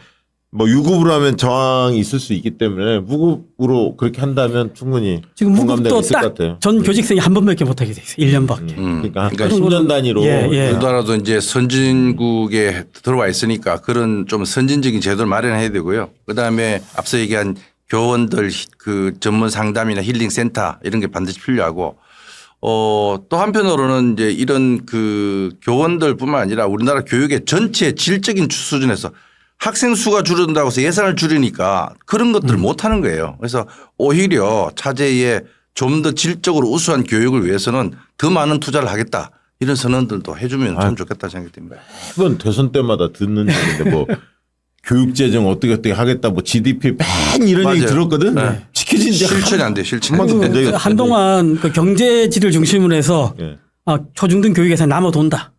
뭐 유급으로 하면 저항이 있을 수 있기 때문에 무급으로 그렇게 한다면 충분히 지금 공감대가 무급도 있을 것 딱 같아요. 전 교직생이 한 번밖에 못하게 돼 있어요. 1년밖에. 그러니까 10년 단위로. 우리나라도 이제 선진국에 들어와 있으니까 그런 좀 선진적인 제도를 마련해야 되고요. 그다음에 앞서 얘기한 교원들 그 전문 상담이나 힐링 센터 이런 게 반드시 필요하고 또 한편으로는 이제 이런 그 교원들뿐만 아니라 우리나라 교육의 전체 질적인 수준에서 학생 수가 줄어든다고 해서 예산을 줄이니까 그런 것들을 못 하는 거예요. 그래서 오히려 차제에 좀 더 질적으로 우수한 교육을 위해서는 더 많은 투자를 하겠다. 이런 선언들도 해주면 참 좋겠다 생각이 듭니다. 매번 대선 때마다 듣는 얘기인데 뭐 교육재정 어떻게 하겠다 뭐 GDP 맨 이런 맞아요. 얘기 들었거든. 네. 지켜진 지 실천이 안 돼. 실천이 안 돼. 한동안 그 경제지를 중심으로 해서 초중등 교육에서 남아돈다.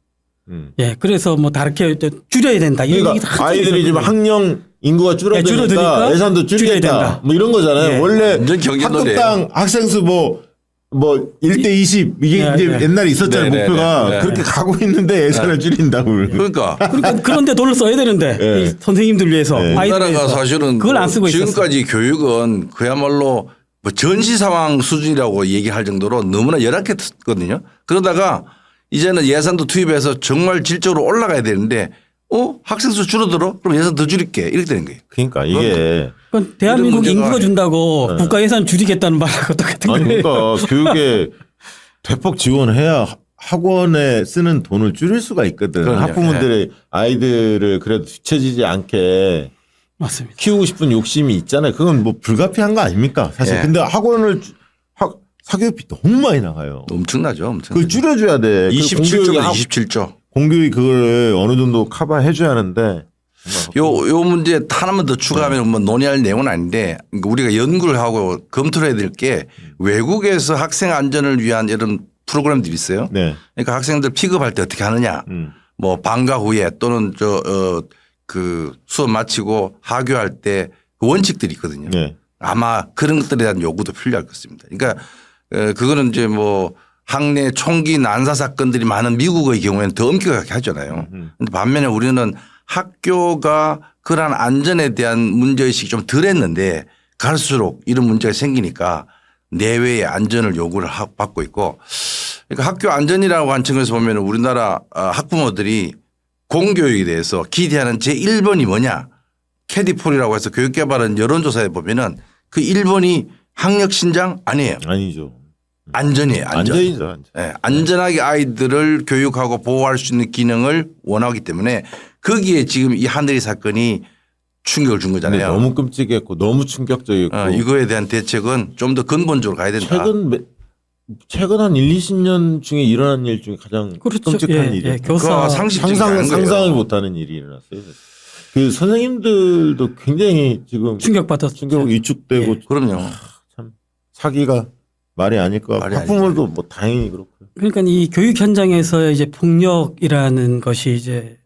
예, 그래서 뭐 다르게 줄여야 된다. 그러니까 아이들이 지금 학령 인구가 줄어드니까 예산도 줄여야 된다. 뭐 이런 거잖아요. 원래 학급당 학생 수 뭐 1대 20 이게 이제 옛날에 있었잖아요. 목표가 그렇게 가고 있는데 예산을 줄인다고. 그러니까 그런데 돈을 써야 되는데 이 선생님들 위해서 우리나라가 사실은 그걸 안 쓰고 지금까지 있었어요. 교육은 그야말로 뭐 전시 상황 수준이라고 얘기할 정도로 너무나 열악했거든요. 그러다가 이제는 예산도 투입해서 정말 질적으로 올라가야 되는데 학생 수 줄어들어? 그럼 예산 더 줄일게. 이렇게 되는 거예요. 그러니까 이게 대한민국 인구가 준다고 국가 예산 줄이겠다는 말하고 똑같은 거예요. 그러니까 교육에 대폭 지원해야 학원에 쓰는 돈을 줄일 수가 있거든. 그럼요. 학부모들의 아이들을 그래도 뒤처지지 않게 맞습니다. 키우고 싶은 욕심이 있잖아요. 그건 뭐 불가피한 거 아닙니까? 사실. 근데 학원을 사교육비 너무 많이 나가요. 엄청나죠. 그걸 줄여줘야 돼. 27조가 27조. 공교육이 그걸 어느 정도 커버해 줘야 하는데. 요 문제 하나만 더 추가하면 뭐 논의할 내용은 아닌데 우리가 연구를 하고 검토를 해야 될 게 외국에서 학생 안전을 위한 이런 프로그램들이 있어요. 네. 그러니까 학생들 픽업할 때 어떻게 하느냐. 뭐 방과 후에 또는 그 수업 마치고 하교할 때 그 원칙들이 있거든요. 네. 아마 그런 것들에 대한 요구도 필요할 것 같습니다. 그러니까 그거는 이제 뭐 학내 총기 난사 사건들이 많은 미국의 경우에는 더 엄격하게 하잖아요. 그런데 반면에 우리는 학교가 그러한 안전에 대한 문제의식이 좀 덜했는데 갈수록 이런 문제가 생기니까 내외의 안전을 요구를 받고 있고 그러니까 학교 안전이라고 한 측면에서 보면 우리나라 학부모들이 공교육에 대해서 기대하는 제1번이 뭐냐. 캐디폴이라고 해서 교육개발은 여론조사에 보면은 그 1번이 학력 신장 아니에요. 아니죠. 안전이에요. 안전. 안전이죠. 안전. 네, 안전하게 아이들을 교육하고 보호할 수 있는 기능을 원하기 때문에 거기에 지금 이 하늘이 사건이 충격을 준 근데 거잖아요. 너무 끔찍했고 너무 충격적이었고 이거에 대한 대책은 좀 더 근본적으로 가야 된다. 최근 한 1, 20년 중에 일어난 일 중에 가장 그렇죠. 끔찍한 예, 일이에요. 예, 교사 상상을 못하는 일이 일어났어요. 그 선생님들도 굉장히 지금 충격받았죠. 충격 위축되고 예. 그럼요. 참 사기가 말이 아닐 것 같고 말이 학부모도 뭐 다행히 그렇고요. 그러니까 이 교육 현장에서 이제 폭력이라는 것이 이제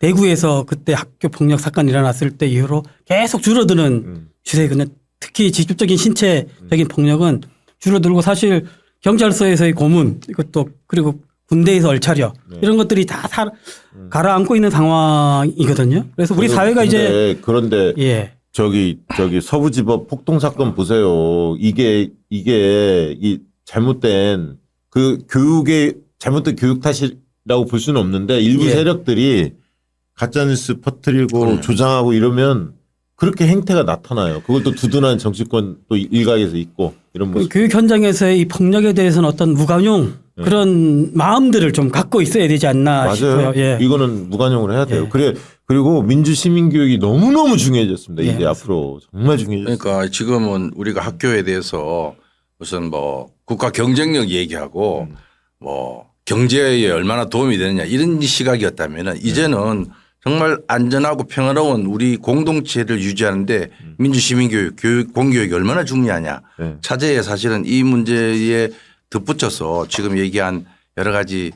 대구에서 그때 학교 폭력 사건이 일어났을 때 이후로 계속 줄어드는 추세거든요. 특히 직접적인 신체적인 폭력은 줄어들고 사실 경찰서에서의 고문 이것도 그리고 군대에서 얼차려 이런 것들이 다 가라앉고 있는 상황이거든요. 그래서 우리 사회가 이제 그런데 예. 저기 서부지법 폭동 사건 보세요. 이게 이 잘못된 그 잘못된 교육 탓이라고 볼 수는 없는데 일부 예. 세력들이 가짜뉴스 퍼뜨리고 조장하고 이러면 그렇게 행태가 나타나요. 그것도 두둔한 정치권 또 일각에서 있고 이런 모습. 교육 현장에서의 이 폭력에 대해서는 어떤 무관용 그런 마음들을 좀 갖고 있어야 되지 않나 맞아요. 싶어요. 예. 이거는 무관용으로 해야 돼요. 예. 그리고 민주 시민 교육이 너무너무 중요해졌습니다. 예, 이제 맞습니다. 앞으로 정말 중요해졌습니다. 그러니까 지금은 우리가 학교에 대해서 무슨 뭐 국가 경쟁력 얘기하고 뭐 경제에 얼마나 도움이 되느냐 이런 시각이었다면은 이제는 정말 안전하고 평화로운 우리 공동체를 유지하는데 민주시민교육, 공교육이 얼마나 중요하냐. 네. 차제에 사실은 이 문제에 덧붙여서 지금 얘기한 여러 가지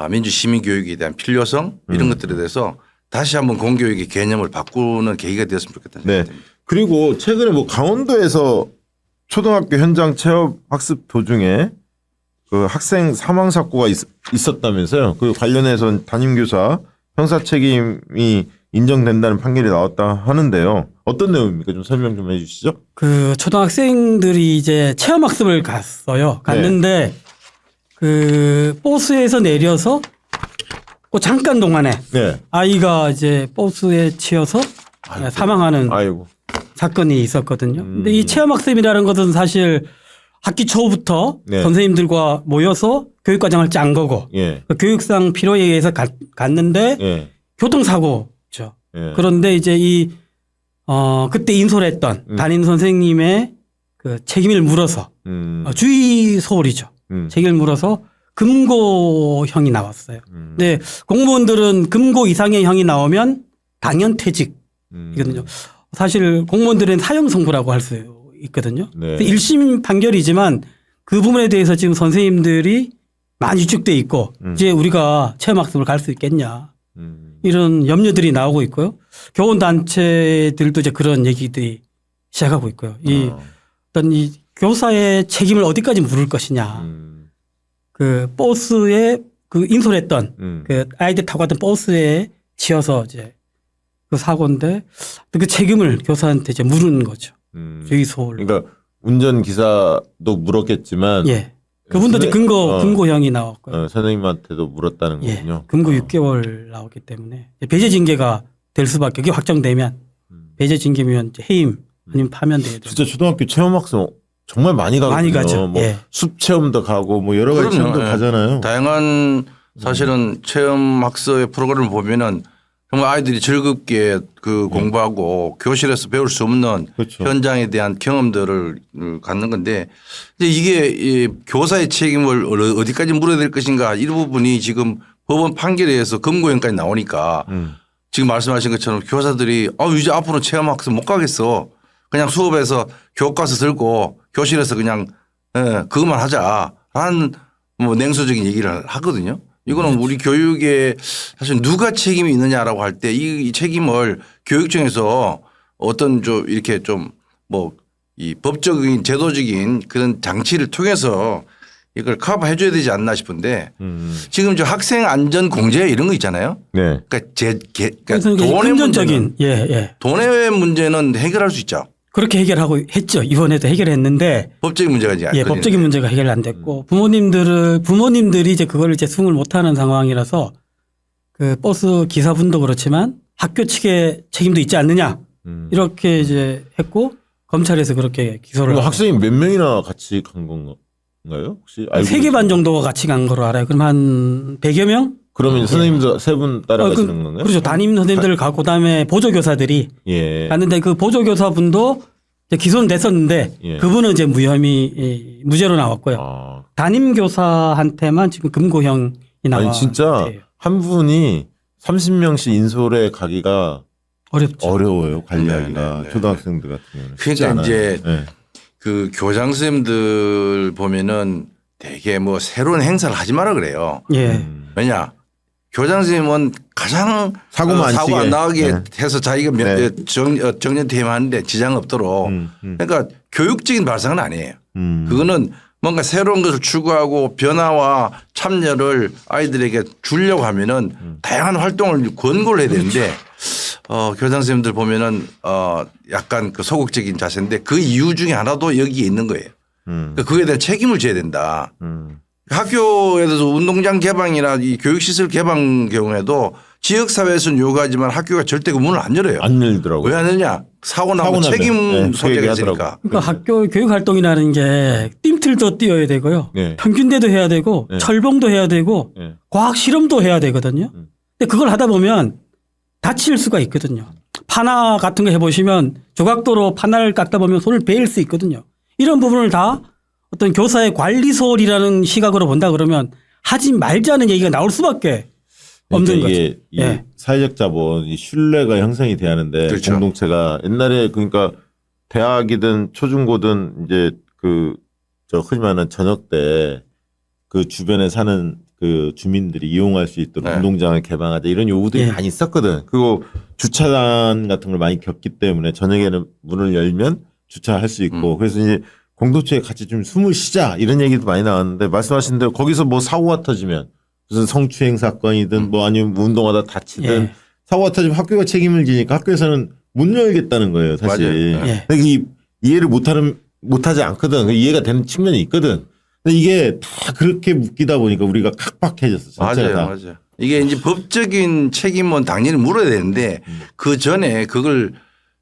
민주시민교육에 대한 필요성 이런 것들에 대해서 다시 한번 공교육의 개념을 바꾸는 계기가 되었으면 좋겠다는 네. 생각이 듭니다. 그리고 최근에 뭐 강원도에서 초등학교 현장 체험 학습 도중에 그 학생 사망 사고가 있었다면서요. 그 관련해서 담임교사 형사 책임이 인정된다는 판결이 나왔다 하는데요. 어떤 내용입니까? 좀 설명 좀 해주시죠. 그 초등학생들이 이제 체험학습을 갔어요. 갔는데 그 버스에서 내려서 그 잠깐 동안에 네. 아이가 이제 버스에 치여서 사망하는 아이고. 사건이 있었거든요. 근데 이 체험학습이라는 것은 사실 학기 초부터 네. 선생님들과 모여서 교육과정을 짠 거고 예. 그 교육상 필요에 의해서 갔는데 예. 교통사고죠. 예. 그런데 이제 그때 인솔했던 담임 선생님의 그 책임을 물어서 주의 소홀이죠. 책임을 물어서 금고형이 나왔어요. 근데 공무원들은 금고 이상의 형이 나오면 당연 퇴직이거든요. 사실 공무원들은 사형 선고라고 할 수 있거든요. 네. 1심 판결이지만 그 부분에 대해서 지금 선생님들이 많이 위축돼 있고 이제 우리가 체험학습을 갈 수 있겠냐 이런 염려들이 나오고 있고요. 교원단체들도 이제 그런 얘기들이 시작하고 있고요. 어떤 이 교사의 책임을 어디까지 물을 것이냐. 그 버스에 그 인솔했던 그 아이들 타고 갔던 버스에 치여서 이제 그 사고인데 그 책임을 교사한테 이제 물은 거죠. 주의 소홀. 그러니까 운전 기사도 물었겠지만 예. 그분도 이제 금고형이 나왔고요. 선생님한테도 물었다는 예. 거군요. 금고 6개월 나오기 때문에 배제 징계가 될 수밖에. 그게 확정되면 배제 징계면 이제 해임 아니면 파면 돼야 돼요. 진짜 초등학교 체험학습 정말 많이 가거든요. 많이 가죠. 뭐 예. 숲 체험도 가고 뭐 여러 가지 체험도 가잖아요. 다양한 사실은 체험 학습의 프로그램을 보면은 정말 아이들이 즐겁게 그 공부하고 교실에서 배울 수 없는 그렇죠. 현장에 대한 경험들을 갖는 건데 이게 이 교사의 책임을 어디까지 물어야 될 것인가 이 부분이 지금 법원 판결에 의해서 금고형까지 나오니까 지금 말씀하신 것처럼 교사들이 이제 앞으로 체험 학습 못 가겠어. 그냥 수업에서 교과서 들고 교실에서 그냥 그것만 하자라는 뭐 냉소적인 얘기를 하거든요. 이거는 우리 교육에 사실 누가 책임이 있느냐라고 할 때 이 책임을 교육청에서 어떤 좀 이렇게 좀 뭐 이 법적인 제도적인 그런 장치를 통해서 이걸 커버해 줘야 되지 않나 싶은데 지금 저 학생 안전 공제 이런 거 있잖아요. 네. 그러니까 그래서 돈의 금전적인 문제는 돈의 문제는 해결할 수 있죠. 그렇게 해결하고 했죠. 이번에도 해결했는데 법적인 문제가 이제 예, 법적인 문제가 해결 안 됐고 부모님들이 이제 그걸 이제 승을 못 하는 상황이라서 그 버스 기사분도 그렇지만 학교 측의 책임도 있지 않느냐 이렇게 이제 했고 검찰에서 그렇게 기소를 그럼 하고. 학생이 몇 명이나 같이 간 건가요? 혹시 알고 3개 반 정도가 같이 간 거로 알아요. 그럼 한 100여 명? 그러면 선생님도 3분 따라가시는 건가요? 그렇죠. 담임 선생님들 가고 그다음에 보조교사들이 예. 갔는데 그 보조교사분도 이제 기소는 됐었는데 예. 그분은 이제 무죄로 나왔고요. 아. 담임교사한테만 지금 금고형이 나와. 아니 진짜 한 분이 30명씩 인솔에 가기가 어렵죠. 어려워요. 관리하기가. 네. 초등학생들 같은 경우는. 쉽지 그러니까 않아요. 이제 네. 그 교장 선생님들 보면은 되게 뭐 새로운 행사를 하지 마라 그래요. 예. 왜냐 교장 선생님은 가장 사고만 안 사고 안 치게. 나게 네. 해서 자기가 네. 정년퇴임하는데 지장 없도록 그러니까 교육적인 발상은 아니에요. 그거는 뭔가 새로운 것을 추구하고 변화와 참여를 아이들에게 주려고 하면은 다양한 활동을 권고를 해야 되는데 교장 선생님들 보면은 약간 그 소극적인 자세인데 그 이유 중에 하나도 여기에 있는 거예요. 그러니까 그거에 대한 책임을 져야 된다. 학교에서 운동장 개방이나 이 교육시설 개방 경우에도 지역사회에서는 요구하지만 학교가 절대 그 문을 안 열어요. 안 열더라고요. 왜 안 열냐? 사고 나면 책임 네, 소재가 그 있으니까. 얘기하더라고요. 그러니까 학교 교육 활동이라는 게 뜀틀도 뛰어야 되고요. 네. 평균대도 해야 되고 네. 철봉도 해야 되고 네. 과학 실험도 해야 되거든요. 근데 그걸 하다 보면 다칠 수가 있거든요. 파나 같은 거 해보시면 조각도로 파나를 깎다 보면 손을 베일 수 있거든요. 이런 부분을 다 어떤 교사의 관리소홀이라는 시각으로 본다 그러면 하지 말자는 얘기가 나올 수밖에 없는 그러니까 거죠. 이게 이 예. 사회적 자본, 이 신뢰가 형성이 돼야 하는데 그렇죠. 공동체가 옛날에 그러니까 대학이든 초중고든 이제 흔히 말하는 저녁 때 그 주변에 사는 그 주민들이 이용할 수 있도록 네. 운동장을 개방하자 이런 요구들이 예. 많이 있었거든. 그리고 주차장 같은 걸 많이 겪기 때문에 저녁에는 문을 열면 주차할 수 있고 그래서 이제 공동체에 같이 좀 숨을 쉬자 이런 얘기도 많이 나왔는데 말씀하신 대로 거기서 뭐 사고가 터지면 무슨 성추행 사건이든 뭐 아니면 뭐 운동하다 다치든 예. 사고가 터지면 학교가 책임을 지니까 학교에서는 못 열겠다는 거예요, 사실. 맞아요. 예. 근데 이해를 못하지 않거든. 이해가 되는 측면이 있거든. 근데 이게 다 그렇게 묶이다 보니까 우리가 각박해졌어. 전체가 다. 맞아요. 이게 이제 법적인 책임은 당연히 물어야 되는데 그 전에 그걸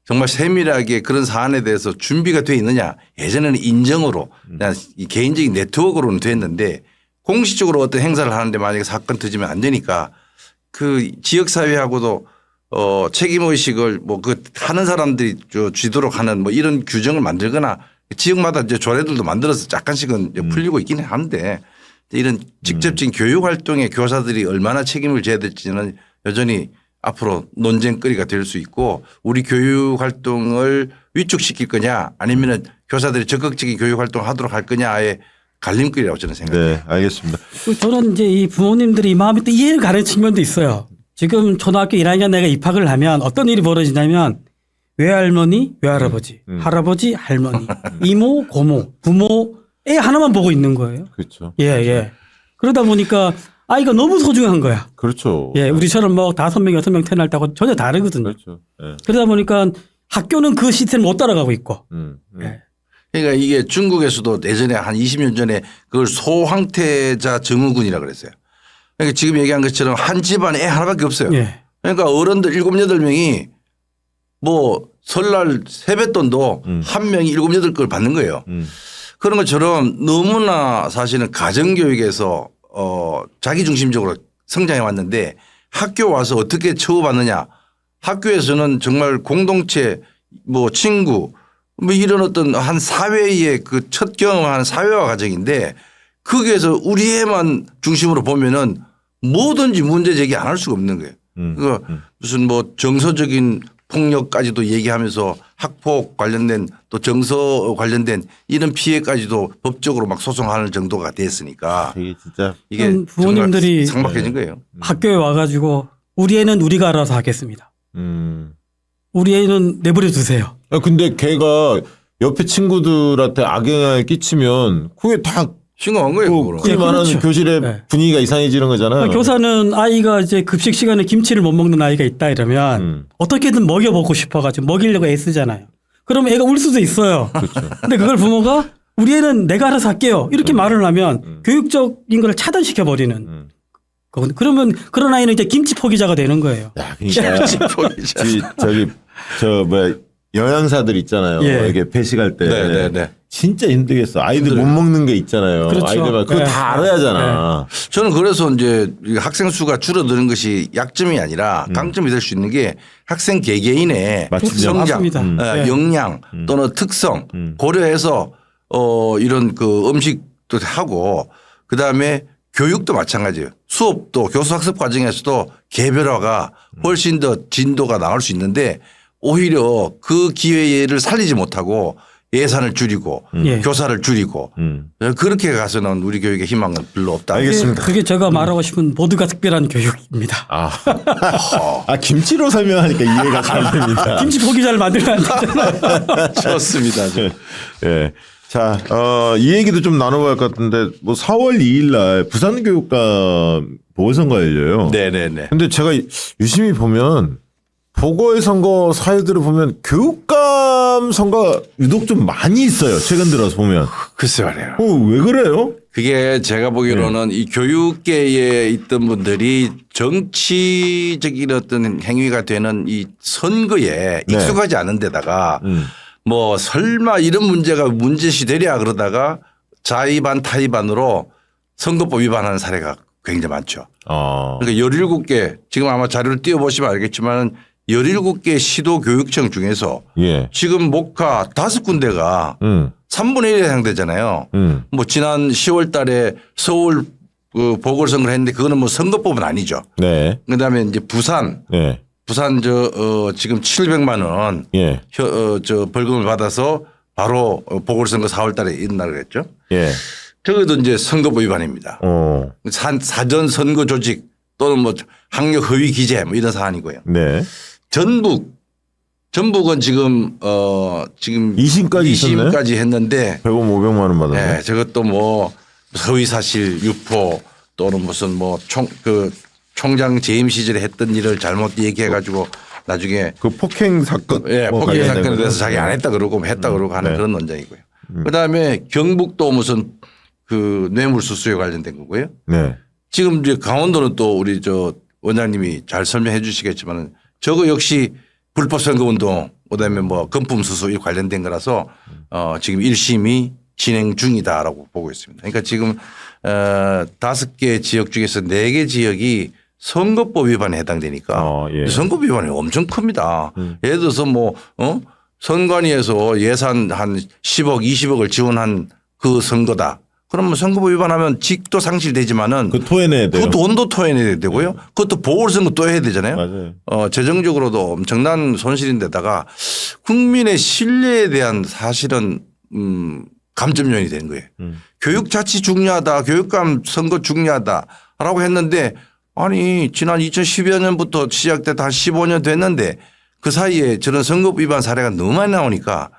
정말 세밀하게 그런 사안에 대해서 준비가 돼 있느냐. 예전에는 인정으로 그냥 이 개인적인 네트워크로는 됐는데 공식적으로 어떤 행사를 하는데 만약에 사건 터지면 안 되니까 그 지역사회하고도 책임의식을 뭐 그 하는 사람들이 쥐도록 하는 뭐 이런 규정을 만들거나 지역마다 이제 조례들도 만들어서 약간씩은 이제 풀리고 있기는 한데 이런 직접적인 교육 활동에 교사들이 얼마나 책임을 져야 될지는 여전히 앞으로 논쟁거리가 될 수 있고 우리 교육 활동을 위축시킬 거냐 아니면은 교사들이 적극적인 교육 활동을 하도록 할 거냐의 갈림길이라고 저는 생각해요. 네, 알겠습니다. 저는 이제 이 부모님들이 이 마음이 또 이해를 가는 측면도 있어요. 지금 초등학교 1학년 내가 입학을 하면 어떤 일이 벌어지냐면 외할머니, 외할아버지, 할아버지, 할머니, 이모, 고모, 부모 애 하나만 보고 있는 거예요. 그렇죠. 예, 예. 그러다 보니까 아이가 너무 소중한 거야. 그렇죠. 예, 우리처럼 뭐 5명, 6명 태어났다고 전혀 다르거든요. 그렇죠. 네. 그러다 보니까 학교는 그 시스템을 못 따라가고 있고. 예. 그러니까 이게 중국에서도 예전에 한 20년 전에 그걸 소황태자 증후군이라고 그랬어요. 그러니까 지금 얘기한 것처럼 한 집안에 애 하나밖에 없어요. 예. 그러니까 어른들 7, 8명이 뭐 설날 세뱃돈도 한 명이 7, 8걸 받는 거예요. 그런 것처럼 너무나 사실은 가정교육에서 자기중심적으로 성장해 왔는데 학교 와서 어떻게 처우받느냐. 학교에서는 정말 공동체 뭐 친구 뭐 이런 어떤 한 사회의 그 첫 경험하는 사회화 과정인데 거기에서 우리 애만 중심으로 보면은 뭐든지 문제 제기 안 할 수가 없는 거예요. 그 무슨 뭐 정서적인 폭력까지도 얘기하면서 학폭 관련된 또 정서 관련된 이런 피해까지도 법적으로 막 소송하는 정도가 됐으니까 이게 진짜 이게 부모님들이 정말 상막해진 거예요. 학교에 와가지고 우리 애는 우리가 알아서 하겠습니다. 우리 애는 내버려 두세요. 근데 걔가 옆에 친구들한테 악영향을 끼치면 그게 다 심각한 거예요. 그거는. 흔히 말하는 그렇죠. 교실의 네. 분위기가 이상해지는 거잖아요. 그러니까 교사는 아이가 이제 급식 시간에 김치를 못 먹는 아이가 있다 이러면 어떻게든 먹여보고 싶어가지고 먹이려고 애쓰잖아요. 그러면 애가 울 수도 있어요. 그렇죠. 근데 그걸 부모가 우리 애는 내가 알아서 할게요. 이렇게 말을 하면 교육적인 걸 차단시켜 버리는. 그러면 그런 아이는 이제 김치 포기자가 되는 거예요. 야, 그러니까 저기 영양사들 있잖아요. 예. 이게 배식할 때 네네네. 진짜 힘들겠어. 아이들 못 먹는 게 있잖아요. 그렇죠. 아이들 그거 네. 다 알아야 하잖아. 저는 그래서 이제 학생 수가 줄어드는 것이 약점이 아니라 강점이 될 수 있는 게 학생 개개인의 맞습니다. 성장, 맞습니다. 네. 역량 또는 특성 고려해서 이런 그 음식도 하고 그다음에 교육도 마찬가지예요. 수업도 교수 학습 과정에서도 개별화가 훨씬 더 진도가 나올 수 있는데 오히려 그 기회를 살리지 못하고 예산을 줄이고 예. 교사를 줄이고 그렇게 가서는 우리 교육의 희망은 별로 없다. 알겠습니다. 그게 제가 말하고 싶은 모두가 특별한 교육입니다. 김치로 설명하니까 이해가 잘 됩니다. 김치 포기자를 만들면 안 되잖아요. 좋습니다. 예. 자, 이 얘기도 좀 나눠봐야 할 것 같은데, 뭐 4월 2일 날 부산교육감 보궐선거 열려요. 네네네. 근데 제가 유심히 보면 보궐선거 사회들을 보면 교육감 선거가 유독 좀 많이 있어요. 최근 들어서 보면. 글쎄 말이에요. 왜 그래요? 그게 제가 보기로는 이 교육계에 있던 분들이 정치적인 어떤 행위가 되는 이 선거에 네. 익숙하지 않은 데다가 뭐 설마 이런 문제가 문제시 되랴 그러다가 자의반 타의반으로 선거법 위반하는 사례가 굉장히 많죠. 그러니까 17개 지금 아마 자료를 띄워보시면 알겠지만 17개 시도교육청 중에서 예. 지금 목화 5군데가 3분의 1에 해당되잖아요. 뭐 지난 10월 달에 서울 그 보궐선거를 했는데 그거는 뭐 선거법은 아니죠. 네. 그다음에 이제 부산 네. 지금 700만 원 예. 벌금을 받아서 바로 보궐선거 4월 달에 일어나게 했죠. 예. 저것도 이제 선거법 위반입니다. 사전 선거 조직 또는 뭐 학력 허위 기재 뭐 이런 사안이고요. 네. 전북은 지금 2심까지 있었네. 2심까지 했는데 100원 500만 원 받았네. 네, 저것도 뭐 허위 사실 유포 또는 무슨 뭐 총장 재임 시절에 했던 일을 잘못 얘기해 가지고 나중에 그 폭행 사건. 예, 뭐 폭행 관련된 사건에 거. 대해서 자기 안 했다 그러고 했다 그러고 하는 네. 그런 논쟁이고요. 그다음에 경북도 무슨 그 뇌물수수에 관련된 거고요. 네. 지금 이제 강원도는 또 우리 원장님이 잘 설명해 주시겠지만은 저거 역시 불법 선거운동 그다음에 뭐 금품수수 이 관련된 거라서 지금 1심이 진행 중이다라고 보고 있습니다. 그러니까 지금 5개 지역 중에서 4개 지역이 선거법 위반에 해당되니까 예. 선거법 위반이 엄청 큽니다. 예를 들어서 뭐 선관위에서 예산 한 10억 20억을 지원한 그 선거다. 그러면 선거법 위반하면 직도 상실되지만은 그 토해내야 돼요. 그 돈도 토해내야 되고요. 그것도 보궐선거 또 해야 되잖아요. 맞아요. 재정적으로도 엄청난 손실인데다가 국민의 신뢰에 대한 사실은 감점 요인이 되는 거예요. 교육자치 중요하다. 교육감 선거 중요하다라고 했는데 아니 지난 2012여 년부터 시작됐다 한 15년 됐는데 그 사이에 저런 선거법 위반 사례가 너무 많이 나오니까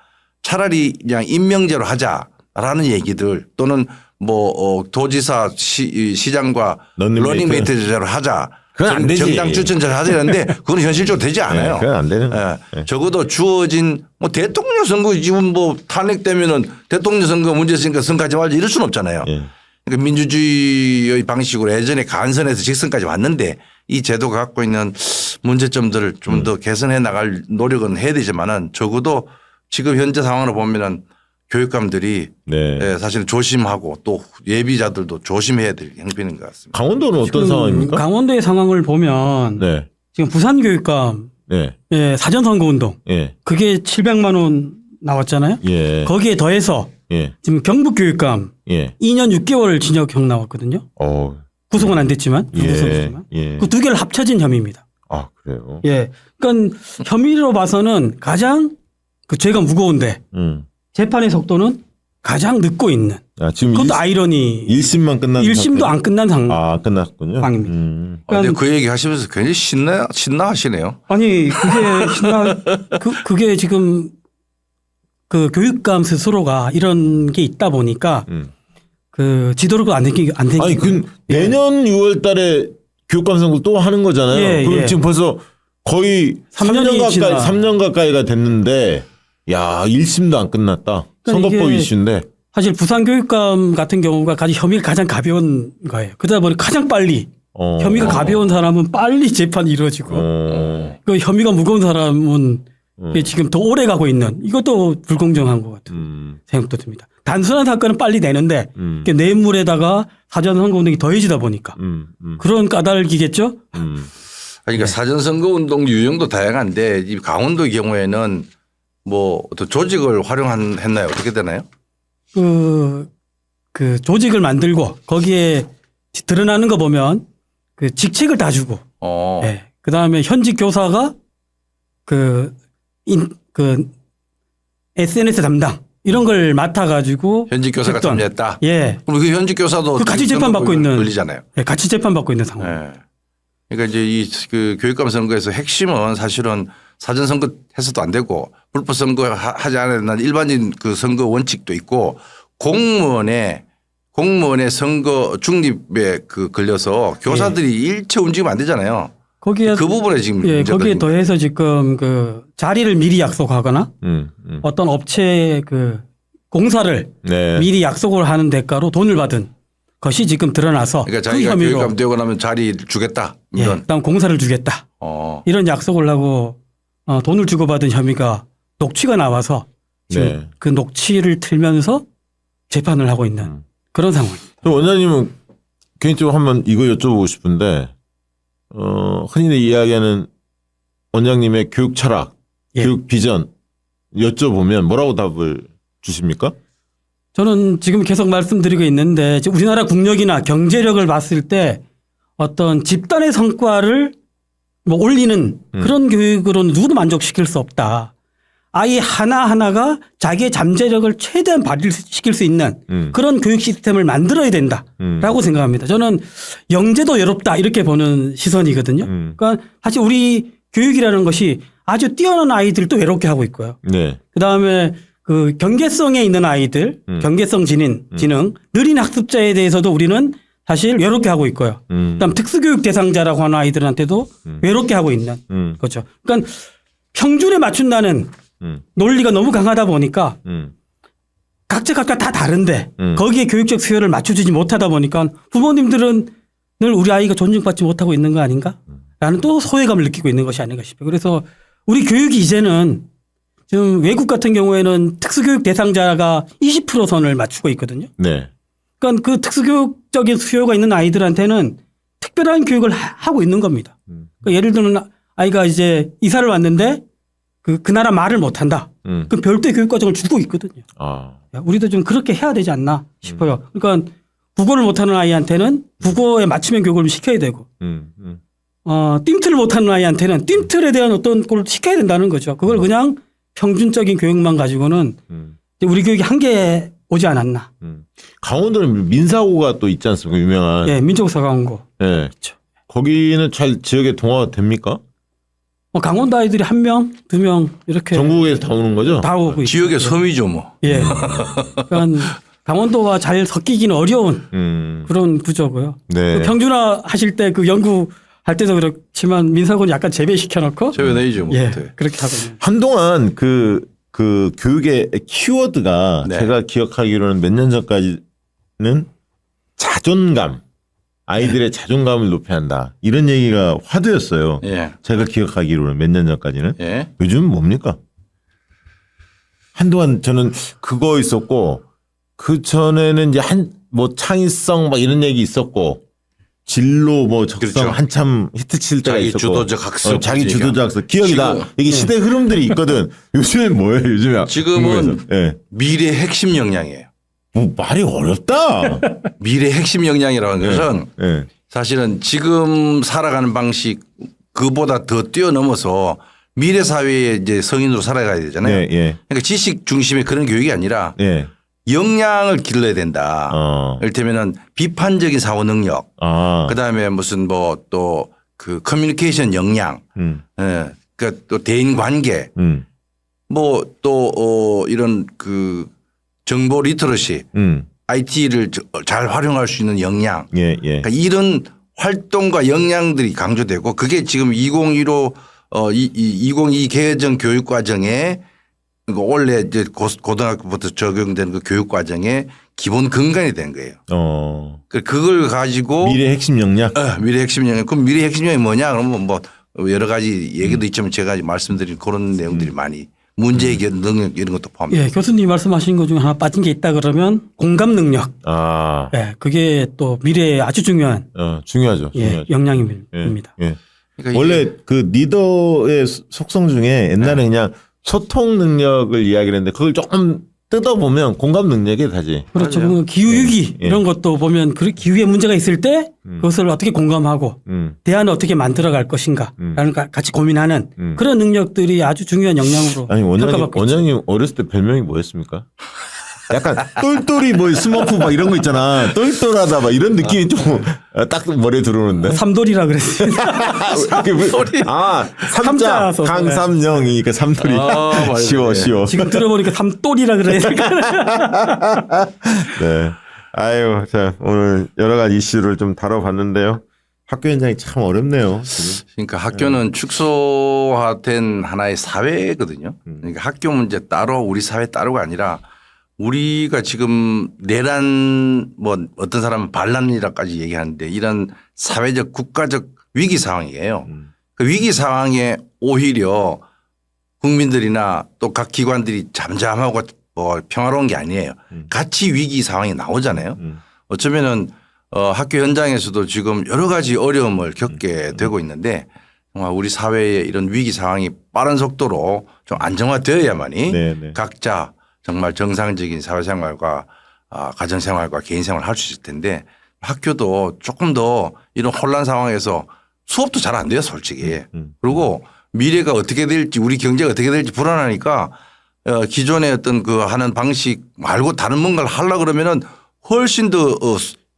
차라리 그냥 임명제로 하자라는 얘기들 또는 뭐 도지사 시장과 러닝메이트 제로 하자. 그건 안 되지. 정당 추천제를 하자 이랬는데 그건 현실적으로 되지 않아요. 네, 그건 안 되는 예. 네. 적어도 주어진 뭐 대통령 선거 지금 뭐 탄핵되면은 대통령 선거 문제 있으니까 선거하지 말자 이럴 수는 없잖아요. 예. 그러니까 민주주의의 방식으로 예전에 간선에서 직선까지 왔는데 이 제도가 갖고 있는 문제점들을 좀 더 개선해 나갈 노력은 해야 되지만은 적어도 지금 현재 상황으로 보면은 교육감들이 네. 사실은 조심하고 또 예비자들도 조심해야 될 형편인 것 같습니다. 강원도는 어떤 상황입니까? 강원도의 상황을 보면 네. 지금 부산 교육감 네. 사전 선거 운동 예. 그게 700만 원 나왔잖아요. 예. 거기에 더해서 예. 지금 경북 교육감 예. 2년 6개월 징역형 나왔거든요. 구속은 안 됐지만 불구속이지만 예. 그 두 개를 합쳐진 혐의입니다. 아, 그래요. 예, 그러니까 혐의로 봐서는 가장 그 죄가 무거운데 재판의 속도는 가장 늦고 있는. 지금 그것도 아이러니. 1심만 끝난 1심도 안 끝난 끝났군요. 상황입니다. 근데 그 얘기 하시면서 굉장히 신나 하시네요. 아니 그게 지금 그 교육감 스스로가 이런 게 있다 보니까 그 지도력을 안 생기게 아니 그 내년 6월달에 교육감 선거 또 하는 거잖아요. 예, 그럼 예. 지금 벌써 거의 3년 가까이가 됐는데 야, 1심도 안 끝났다. 그러니까 선거법 이게 이슈인데. 사실 부산교육감 같은 경우가 혐의가 가장 가벼운 거예요. 그러다 보니 가장 빨리 혐의가 가벼운 사람은 빨리 재판이 이루어지고 그 혐의가 무거운 사람은 지금 더 오래 가고 있는 이것도 불공정한 것 같은 생각도 듭니다. 단순한 사건은 빨리 내는데 뇌물에다가 사전선거 운동이 더해지다 보니까 그런 까닭이겠죠. 그러니까 사전선거 운동 유형도 다양한데 이 강원도의 경우에는 뭐 어떤 조직을 활용했나요? 어떻게 되나요? 그 조직을 만들고 거기에 드러나는 거 보면 그 직책을 다 주고 네. 그 다음에 현직 교사가 그 SNS 담당 이런 걸 맡아가지고 현직 교사가 했던. 참여했다. 예. 그럼 그 현직 교사도 그 같이 재판 받고 있는 걸리잖아요. 예, 같이 재판 받고 있는 상황. 예. 그러니까 이제 이 그 교육감 선거에서 핵심은 사실은 사전 선거 해서도 안 되고 불법 선거 하지 않는 일반적인 그 선거 원칙도 있고 공무원의 선거 중립에 그 걸려서 교사들이 일체 움직이면 안 되잖아요. 거기에 그 부분에 지금 예, 문제가 거기에 있는 더해서 지금 그 자리를 미리 약속하거나 어떤 업체 그 공사를 네. 미리 약속을 하는 대가로 돈을 받은 것이 지금 드러나서 그러니까 그 자기가 혐의로 교육감 되고 나면 자리 주겠다. 예, 이런. 그다음 공사를 주겠다. 이런 약속을 하고 돈을 주고받은 혐의가 녹취가 나와서 지금 네. 그 녹취를 틀면서 재판을 하고 있는 그런 상황입니다. 원장님은 개인적으로 한번 이거 여쭤보고 싶은데 흔히들 이야기하는 원장님의 교육 철학, 예. 교육 비전 여쭤보면 뭐라고 답을 주십니까? 저는 지금 계속 말씀드리고 있는데 지금 우리나라 국력이나 경제력을 봤을 때 어떤 집단의 성과를 뭐 올리는 그런 교육으로는 누구도 만족시킬 수 없다. 아이 하나하나가 자기의 잠재력을 최대한 발휘시킬 수 있는 그런 교육 시스템을 만들어야 된다라고 생각합니다. 저는 영재도 외롭다 이렇게 보는 시선이거든요. 그러니까 사실 우리 교육이라는 것이 아주 뛰어난 아이들도 외롭게 하고 있고요. 네. 그다음에 그 경계성에 있는 아이들, 경계성 지능, 느린 학습자에 대해서도 우리는 사실 외롭게 하고 있고요. 그다음 특수교육 대상자라고 하는 아이들한테도 외롭게 하고 있는 거죠. 그러니까 평준에 맞춘다는 논리가 너무 강하다 보니까 각자 다 다른데 거기에 교육적 수요를 맞춰주지 못하다 보니까 부모님들은 늘 우리 아이가 존중받지 못하고 있는 거 아닌가? 라는 또 소외감을 느끼고 있는 것이 아닌가 싶어요. 그래서 우리 교육이 이제는 지금 외국 같은 경우에는 특수교육 대상자가 20% 선을 맞추고 있거든요. 네. 그러니까 그 특수교육적인 수요가 있는 아이들한테는 특별한 교육을 하고 있는 겁니다. 그러니까 예를 들면 아이가 이제 이사를 왔는데 그 나라 말을 못한다. 그 별도의 교육 과정을 주고 있거든요. 우리도 좀 그렇게 해야 되지 않나 싶어요. 그러니까 국어를 못하는 아이한테는 국어에 맞춤형 교육을 시켜야 되고 띵틀을 못하는 아이한테는 띵틀에 대한 어떤 걸 시켜야 된다는 거죠. 그걸 그냥 평준적인 교육만 가지고는 우리 교육이 한계에 오지 않았나. 강원도는 민사고가 또 있지 않습니까? 유명한. 예, 민족사관고. 네. 그렇죠. 거기는 잘 지역에 동화가 됩니까? 강원도 아이들이 1명, 2명 이렇게 전국에서 다 오는 거죠? 다 오고 있죠. 지역의 섬이죠 뭐. 예. 그러니까 강원도와 잘 섞이기는 어려운 그런 구조고요. 네. 그 평준화 하실 때 그 연구할 때도 그렇지만 민사고는 약간 재배시켜 놓고 재배내죠 뭐. 예, 그렇게 하고 있는. 한동안 그 교육의 키워드가 네. 제가 기억하기로는 몇 년 전까지는 자존감, 아이들의 자존감을 높여야 한다. 이런 얘기가 화두였어요. 예. 제가 기억하기로는 몇 년 전까지는. 예. 요즘 뭡니까? 한동안 저는 그거 있었고 그 전에는 이제 뭐 창의성 막 이런 얘기 있었고 진로 뭐 적성 그렇죠. 한참 히트 칠 때가 자기 있었고 주도적 학습. 자기 주도적 학습 기억이 지금- 나 이게 시대 흐름들이 있거든. 요즘엔 뭐예요? 요즘에 지금은 예. 미래 핵심 역량이에요. 뭐 말이 어렵다. 미래 핵심 역량이라고 하는 것은 예. 사실은 지금 살아가는 방식 그보다 더 뛰어넘어서 미래 사회의 이제 성인으로 살아가야 되잖아요. 예, 예. 그러니까 지식 중심의 그런 교육이 아니라 예. 역량을 길러야 된다. 이를테면은 비판적인 사고 능력, 그다음에 무슨 뭐 또 그 커뮤니케이션 역량, 예. 그러니까 또 대인 관계, 뭐 또 이런 그 정보 리터러시, IT를 잘 활용할 수 있는 역량, 예, 예. 그러니까 이런 활동과 역량들이 강조되고 그게 지금 2015 2022 개정 교육과정에 그러니까 원래 이제 고등학교부터 적용된 그 교육 과정의 기본 근간이 된 거예요. 그걸 가지고 미래 핵심 역량. 미래 핵심 역량. 그럼 미래 핵심 역량이 뭐냐? 그러면 뭐 여러 가지 얘기도 있지만 제가 말씀드린 그런 내용들이 많이 문제 해결 능력 이런 것도 포함돼요. 예, 교수님 말씀하신 것 중에 하나 빠진 게 있다 그러면 공감 능력. 예, 그게 또 미래에 아주 중요한 중요하죠. 예, 역량입니다. 예. 그러니까 원래 그 리더의 속성 중에 옛날에 그냥 소통 능력을 이야기를 했는데 그걸 조금 뜯어보면 공감 능력이 다지. 그렇죠. 뭐 기후위기 이런 것도 보면 그 기후에 문제가 있을 때 그것을 어떻게 공감하고 대안을 어떻게 만들어갈 것인가라는 같이 고민하는 그런 능력들이 아주 중요한 역량으로 아니 평가받고 있죠. 원장님 어렸을 때 별명이 뭐였습니까? 약간 똘똘이 뭐 스머프 막 이런 거 있잖아. 똘똘하다 막 이런 느낌이 좀 딱 머리에 들어오는데. 삼돌이라 그랬습니다. 삼자 써서. 강삼영이니까 삼돌이. 쉬워. 지금 들어보니까 삼돌이라 그래야 될까? 네. 아유, 자 오늘 여러 가지 이슈를 좀 다뤄봤는데요. 학교 현장이 참 어렵네요. 지금. 그러니까 학교는 축소화된 하나의 사회거든요. 그러니까 학교 문제 따로 우리 사회 따로가 아니라 우리가 지금 내란 뭐 어떤 사람은 반란이라까지 얘기하는데 이런 사회적 국가적 위기 상황이에요. 그 위기 상황에 오히려 국민들이나 또 각 기관들이 잠잠하고 뭐 평화로운 게 아니에요. 같이 위기 상황이 나오잖아요. 어쩌면은 학교 현장에서도 지금 여러 가지 어려움을 겪게 되고 있는데 정말 우리 사회의 이런 위기 상황이 빠른 속도로 좀 안정화되어야만이 네네. 각자 정말 정상적인 사회생활과 가정생활과 개인생활을 할 수 있을 텐데 학교도 조금 더 이런 혼란 상황에서 수업도 잘 안 돼요 솔직히. 그리고 미래가 어떻게 될지 우리 경제가 어떻게 될지 불안하니까 기존의 어떤 그 하는 방식 말고 다른 뭔가를 하려고 그러면은 훨씬 더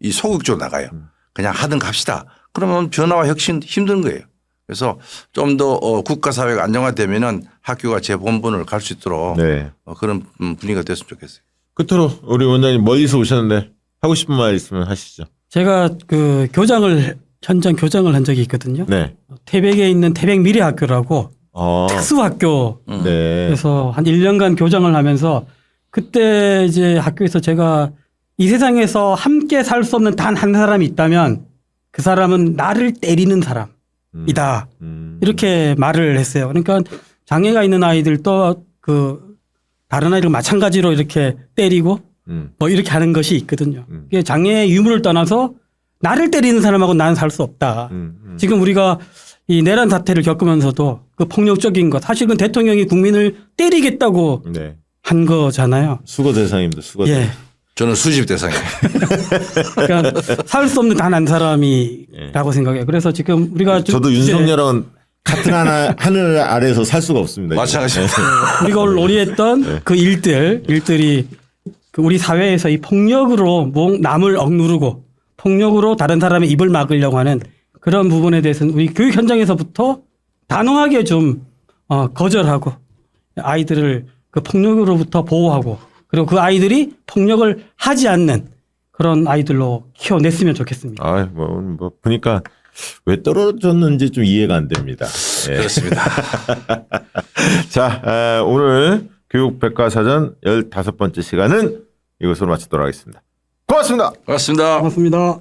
이 소극적으로 나가요. 그냥 하든 갑시다. 그러면 변화와 혁신 힘든 거예요. 그래서 좀 더 국가 사회가 안정화되면은 학교가 제 본분을 갈 수 있도록 네. 그런 분위기가 됐으면 좋겠어요. 끝으로 우리 원장님 멀리서 오셨는데 하고 싶은 말 있으면 하시죠. 제가 그 현장 교장을 한 적이 있거든요. 네. 태백에 있는 태백 미래학교라고 특수학교. 네. 그래서 한 1년간 교장을 하면서 그때 이제 학교에서 제가 이 세상에서 함께 살 수 없는 단 한 사람이 있다면 그 사람은 나를 때리는 사람이다. 이렇게 말을 했어요. 그러니까 장애가 있는 아이들도 그 다른 아이들 마찬가지로 이렇게 때리고 뭐 이렇게 하는 것이 있거든요. 이게 장애의 유무를 떠나서 나를 때리는 사람하고 나는 살 수 없다. 지금 우리가 이 내란 사태를 겪으면서도 그 폭력적인 것 사실은 대통령이 국민을 때리겠다고 네. 한 거잖아요. 수거 대상입니다. 수거 대상. 예. 저는 수집 대상이에요. 그러니까 살 수 없는 단 한 사람이라고 생각해요. 그래서 지금 우리가 저도 윤석열은 같은 하늘 아래에서 살 수가 없습니다. 마찬가지입니다. 우리가 오늘 논의했던 그 일들이 그 우리 사회에서 이 폭력으로 남을 억누르고 폭력으로 다른 사람의 입을 막으려고 하는 그런 부분에 대해서는 우리 교육 현장에서부터 단호하게 좀 거절하고 아이들을 그 폭력으로부터 보호하고 그리고 그 아이들이 폭력을 하지 않는 그런 아이들로 키워냈으면 좋겠습니다. 뭐 보니까 왜 떨어졌는지 좀 이해가 안 됩니다. 예. 그렇습니다. 자, 오늘 교육백과사전 15번째 시간은 이것으로 마치도록 하겠습니다. 고맙습니다. 고맙습니다. 고맙습니다.